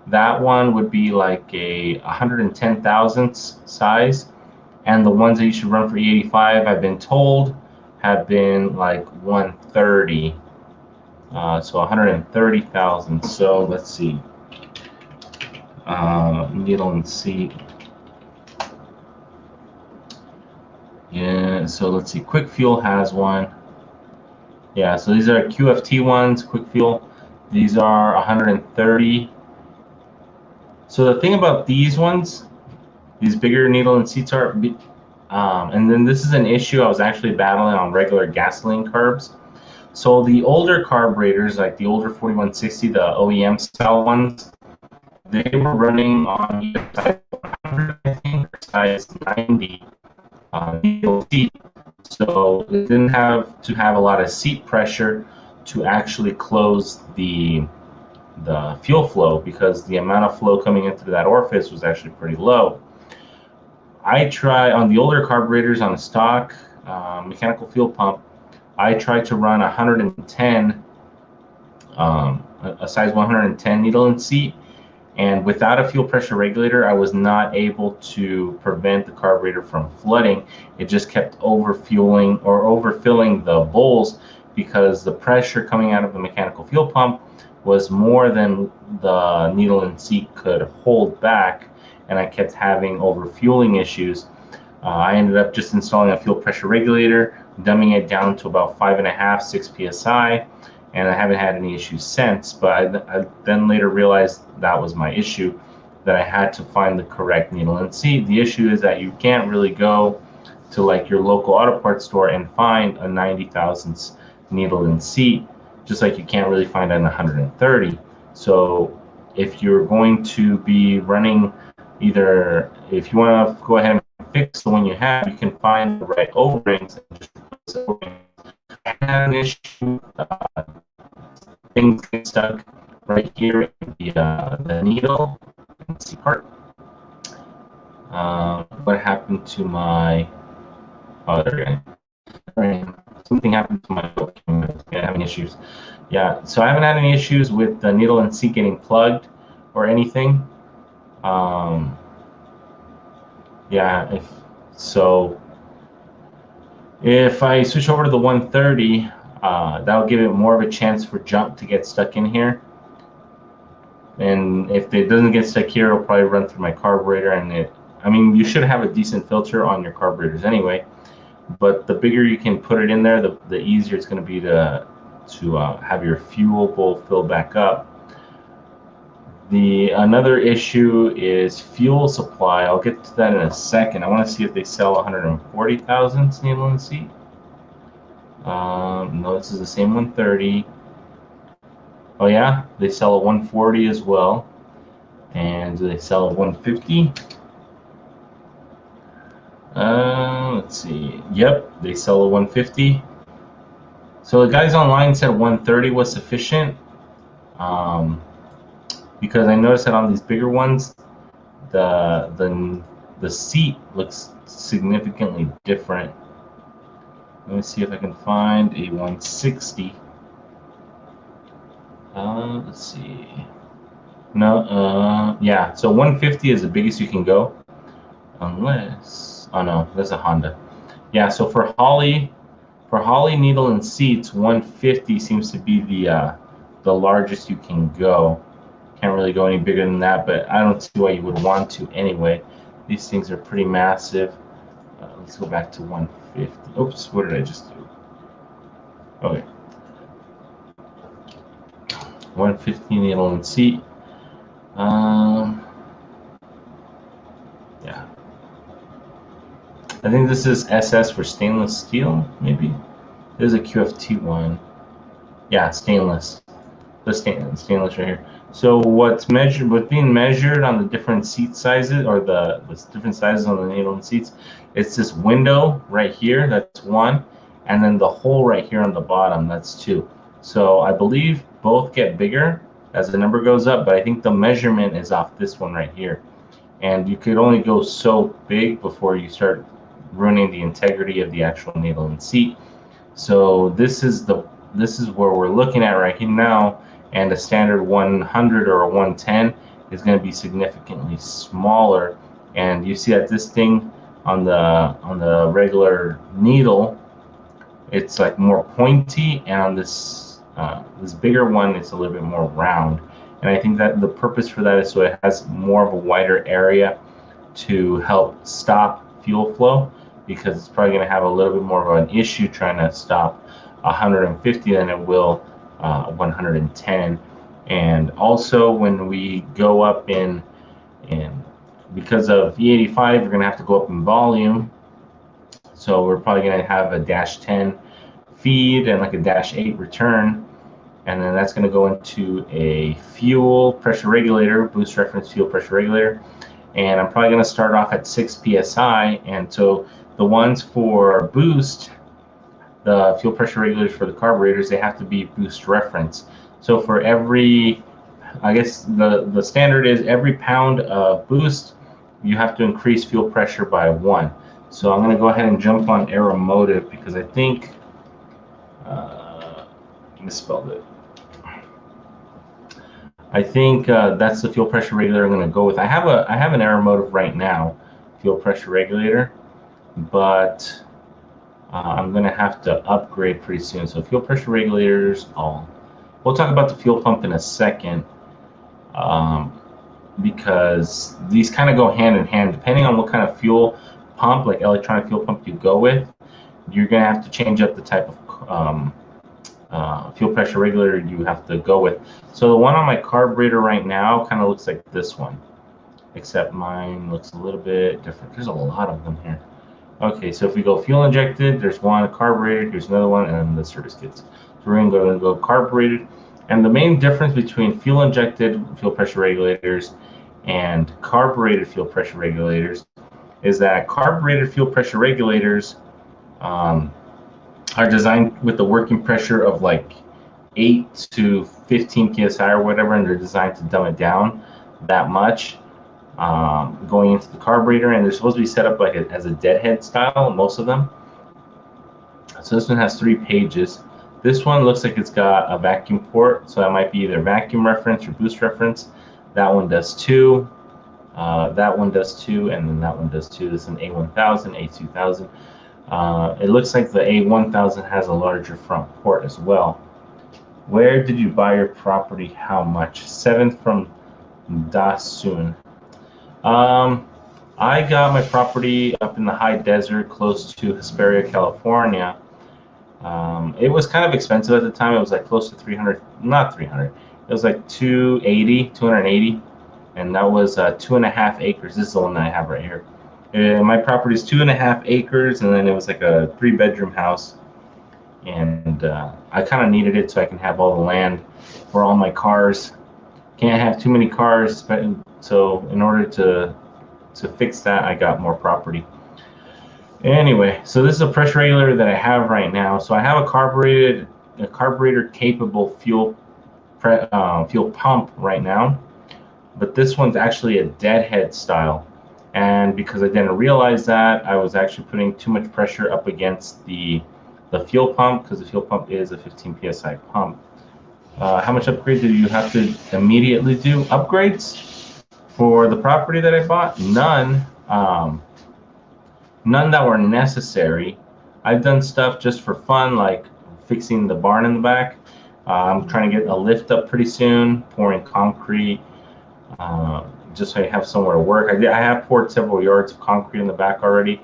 that one would be like a 110 thousandths size. And the ones that you should run for E85, I've been told, have been like 130. So 130,000. So let's see. Needle and seat. Yeah, so let's see. Quick Fuel has one. Yeah, so these are QFT ones, Quick Fuel. These are 130. So the thing about these ones, these bigger needle and seats are, and then this is an issue I was actually battling on regular gasoline carbs. So the older carburetors, like the older 4160, the OEM style ones, they were running on either size 100, I think, or size 90 needle seat. So it didn't have to have a lot of seat pressure to actually close the fuel flow, because the amount of flow coming into that orifice was actually pretty low. I try on the older carburetors on a stock mechanical fuel pump. I tried to run 110, a size 110 needle and seat, and without a fuel pressure regulator, I was not able to prevent the carburetor from flooding. It just kept overfueling or overfilling the bowls because the pressure coming out of the mechanical fuel pump was more than the needle and seat could hold back, and I kept having overfueling issues. I ended up just installing a fuel pressure regulator, dumbing it down to about 5.5, 6 psi, and I haven't had any issues since. But I then later realized that was my issue, that I had to find the correct needle and seat. The issue is that you can't really go to like your local auto parts store and find a 90 thousandths needle and seat, just like you can't really find an 130. So if you're going to be running, either if you want to go ahead and fix the one you have, you can find the right O-rings and just replace the O-rings. I had an issue, things get stuck right here in the needle and see part. What happened to my other end? Something happened to my having issues. Yeah, so I haven't had any issues with the needle and seat getting plugged or anything. Yeah, if I switch over to the 130, that'll give it more of a chance for jump to get stuck in here. And if it doesn't get stuck here, it'll probably run through my carburetor. And I mean, you should have a decent filter on your carburetors anyway. But the bigger you can put it in there, the easier it's going to be to have your fuel bowl fill back up. Another issue is fuel supply. I'll get to that in a second. I want to see if they sell 140,000 needle and seat. No, this is the same 130. Oh yeah, they sell a 140 as well. And do they sell a 150? Let's see. Yep, they sell a 150. So the guys online said 130 was sufficient. Because I noticed that on these bigger ones, the seat looks significantly different. Let me see if I can find a 160. Let's see. No, yeah. So 150 is the biggest you can go, unless. Oh no, that's a Honda. Yeah. So for Holley needle and seats, 150 seems to be the largest you can go. Can't really go any bigger than that, but I don't see why you would want to anyway. These things are pretty massive. Let's go back to 150. Oops, what did I just do? Okay. 150 needle and seat. Yeah. I think this is SS for stainless steel, maybe? There's a QFT one. Yeah, stainless. The stainless right here. So what's being measured on the different seat sizes, or the different sizes on the needle and seats, it's this window right here, that's one, and then the hole right here on the bottom, that's two. So I believe both get bigger as the number goes up, but I think the measurement is off this one right here. And you could only go so big before you start ruining the integrity of the actual needle and seat. So this is where we're looking at right here now, and a standard 100 or a 110 is going to be significantly smaller. And you see that this thing on the regular needle, it's like more pointy, and on this This bigger one is a little bit more round, and I think that the purpose for that is so it has more of a wider area to help stop fuel flow, because it's probably going to have a little bit more of an issue trying to stop 150 than it will 110. And also when we go up in because of E85, we're going to have to go up in volume, so we're probably going to have a -10 feed and like a -8 return, and then that's going to go into a fuel pressure regulator, boost reference fuel pressure regulator. And I'm probably going to start off at 6 psi, and so the ones for boost, the fuel pressure regulators for the carburetors, they have to be boost reference. So for every, I guess the standard is every pound of boost, you have to increase fuel pressure by 1. So I'm going to go ahead and jump on Aeromotive, because I think misspelled it. I think that's the fuel pressure regulator I'm going to go with. I have an Aeromotive right now, fuel pressure regulator, but I'm going to have to upgrade pretty soon. So fuel pressure regulators, we'll talk about the fuel pump in a second, because these kind of go hand in hand. Depending on what kind of fuel pump, like electronic fuel pump, you go with, you're going to have to change up the type of fuel pressure regulator you have to go with. So the one on my carburetor right now kind of looks like this one, except mine looks a little bit different. There's a lot of them here. Okay, so if we go fuel injected, there's one carbureted, here's another one, and the service kits. So we're going to go carbureted. And the main difference between fuel injected fuel pressure regulators and carbureted fuel pressure regulators is that carbureted fuel pressure regulators are designed with the working pressure of like 8 to 15 psi or whatever, and they're designed to dumb it down that much going into the carburetor, and they're supposed to be set up like as a deadhead style, most of them. So this one has 3 pages. This one looks like it's got a vacuum port, so that might be either vacuum reference or boost reference. That one does 2. That one does 2, and then that one does 2. This is an A1000, A2000. It looks like the A1000 has a larger front port as well. Where did you buy your property? How much? 7th from Dasun. I got my property up in the high desert close to Hesperia, California. It was kind of expensive at the time. It was like close to 300, not 300. It was like 280, and that was 2.5 acres. This is the one that I have right here. My property is 2.5 acres, and then it was like a 3-bedroom house, and I kind of needed it so I can have all the land for all my cars. Can't have too many cars, but so in order to fix that, I got more property. Anyway, so this is a pressure regulator that I have right now. So I have a carburetor capable fuel pump right now, but this one's actually a deadhead style. And because I didn't realize that, I was actually putting too much pressure up against the fuel pump, because the fuel pump is a 15 psi pump. How much upgrade did you have to immediately do? Upgrades for the property that I bought? None. None that were necessary. I've done stuff just for fun, like fixing the barn in the back. I'm trying to get a lift up pretty soon, pouring concrete, just so I have somewhere to work. I have poured several yards of concrete in the back already,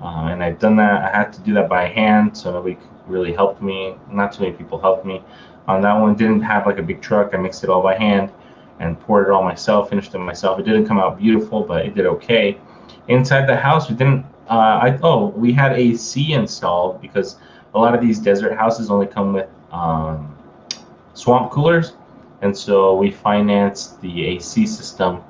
and I've done that. I had to do that by hand, so nobody really helped me. Not too many people helped me. On that one, didn't have like a big truck. I mixed it all by hand and poured it all myself, finished it myself. It didn't come out beautiful, but it did okay. Inside the house, we didn't. We had AC installed, because a lot of these desert houses only come with swamp coolers, and so we financed the AC system,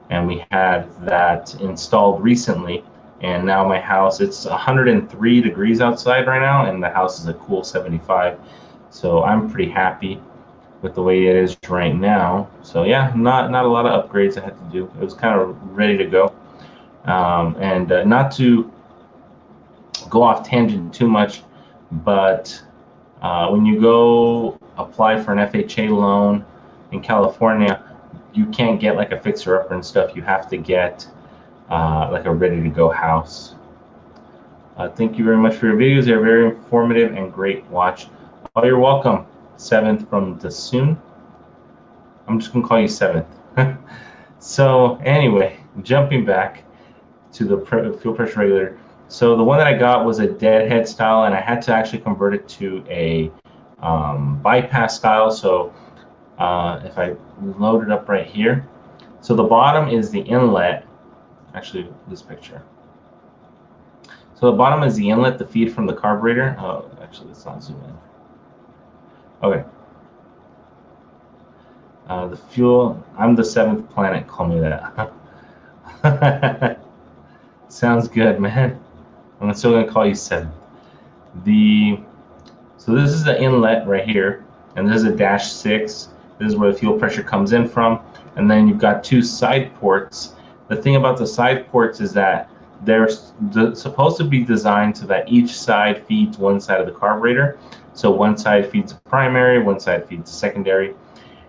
and we had that installed recently. And now my house, it's 103 degrees outside right now, and the house is a cool 75. So I'm pretty happy with the way it is right now. So yeah, not a lot of upgrades I had to do. It was kind of ready to go. And not to go off tangent too much, but when you go apply for an FHA loan in California, you can't get like a fixer-upper and stuff. You have to get like a ready-to-go house. Thank you very much for your videos. They're very informative and great watch. Oh, you're welcome. 7th from the soon. I'm just gonna call you 7th. So anyway, jumping back to the fuel pressure regulator. So the one that I got was a deadhead style, and I had to actually convert it to a bypass style. So if I load it up right here, so the bottom is the inlet. Actually, this picture. So the bottom is the inlet, the feed from the carburetor. Oh, actually, let's not zoom in. Okay. The fuel. I'm the 7th planet. Call me that. Sounds good, man. I'm still gonna call you 7th. So this is the inlet right here, and this is a -6. This is where the fuel pressure comes in from, and then you've got 2 side ports. The thing about the side ports is that they're supposed to be designed so that each side feeds one side of the carburetor. So one side feeds the primary, one side feeds the secondary.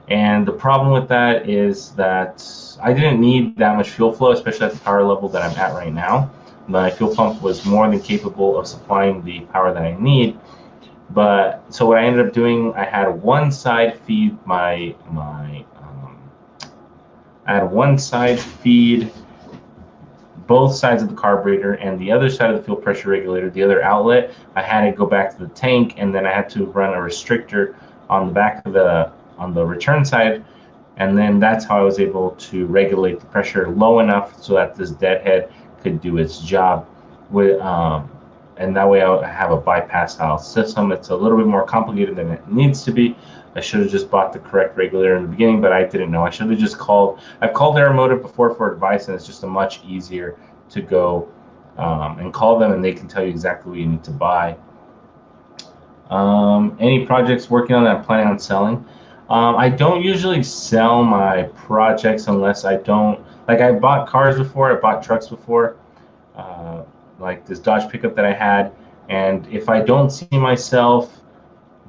And the problem with that is that I didn't need that much fuel flow, especially at the power level that I'm at right now. My fuel pump was more than capable of supplying the power that I need. But so what I ended up doing, I had one side feed I had one side feed both sides of the carburetor, and the other side of the fuel pressure regulator, the other outlet, I had to go back to the tank, and then I had to run a restrictor on the back of on the return side, and then that's how I was able to regulate the pressure low enough so that this deadhead could do its job. And that way I have a bypass style system. It's a little bit more complicated than it needs to be. I should have just bought the correct regulator in the beginning, but I didn't know. I should have just called. I've called Aeromotive before for advice, and it's just a much easier to go and call them, and they can tell you exactly what you need to buy. Any projects working on that I'm planning on selling? I don't usually sell my projects unless I don't, like I bought cars before, I bought trucks before, like this Dodge pickup that I had, and if I don't see myself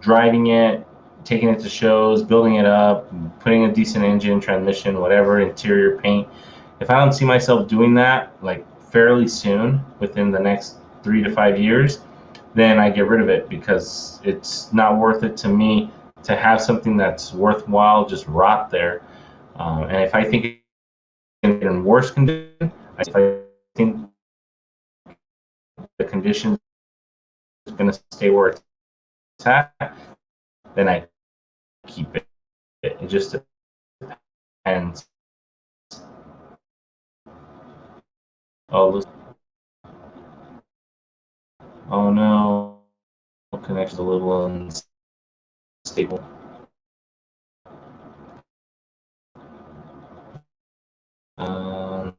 driving it, taking it to shows, building it up, putting a decent engine, transmission, whatever, interior paint, if I don't see myself doing that like fairly soon, within the next 3 to 5 years, then I get rid of it because it's not worth it to me to have something that's worthwhile just rot there. And if I think it's in worse condition, if I think the condition is going to stay where it's at, then I keep it. It just depends. Oh, oh no, connection's a little unstable. Um,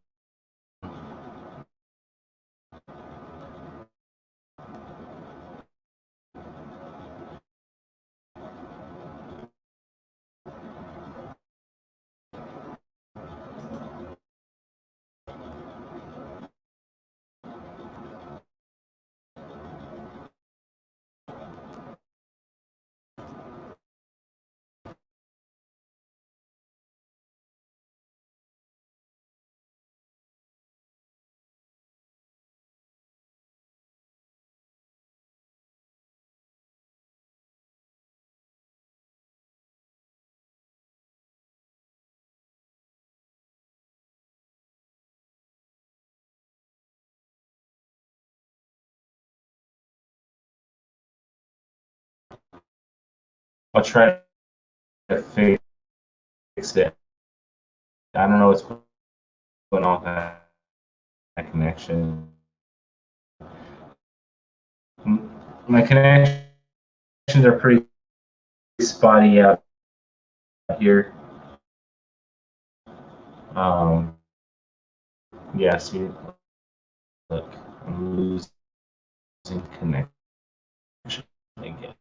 I'll try to fix it. I don't know what's going on with that connection. My connections are pretty spotty out here. Um, yeah, see, look, I'm losing connection again.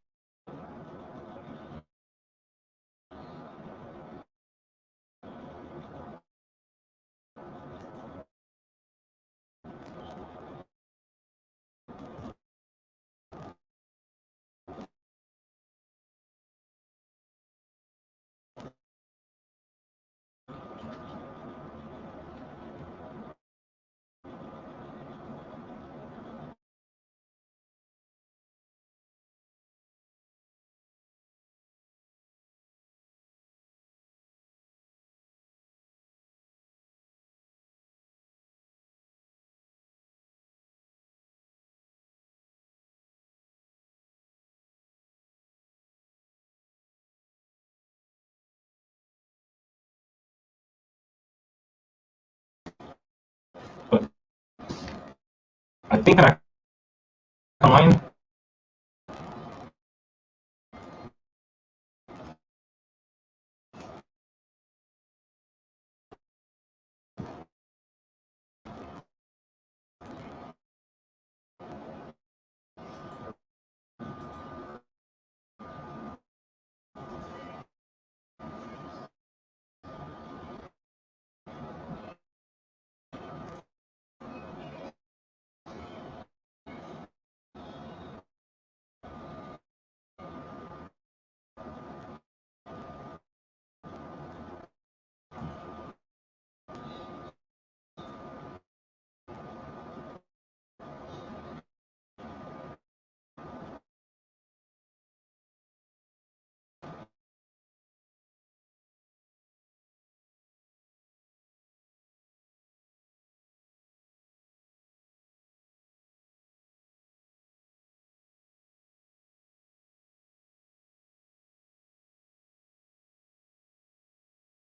I think I'm online.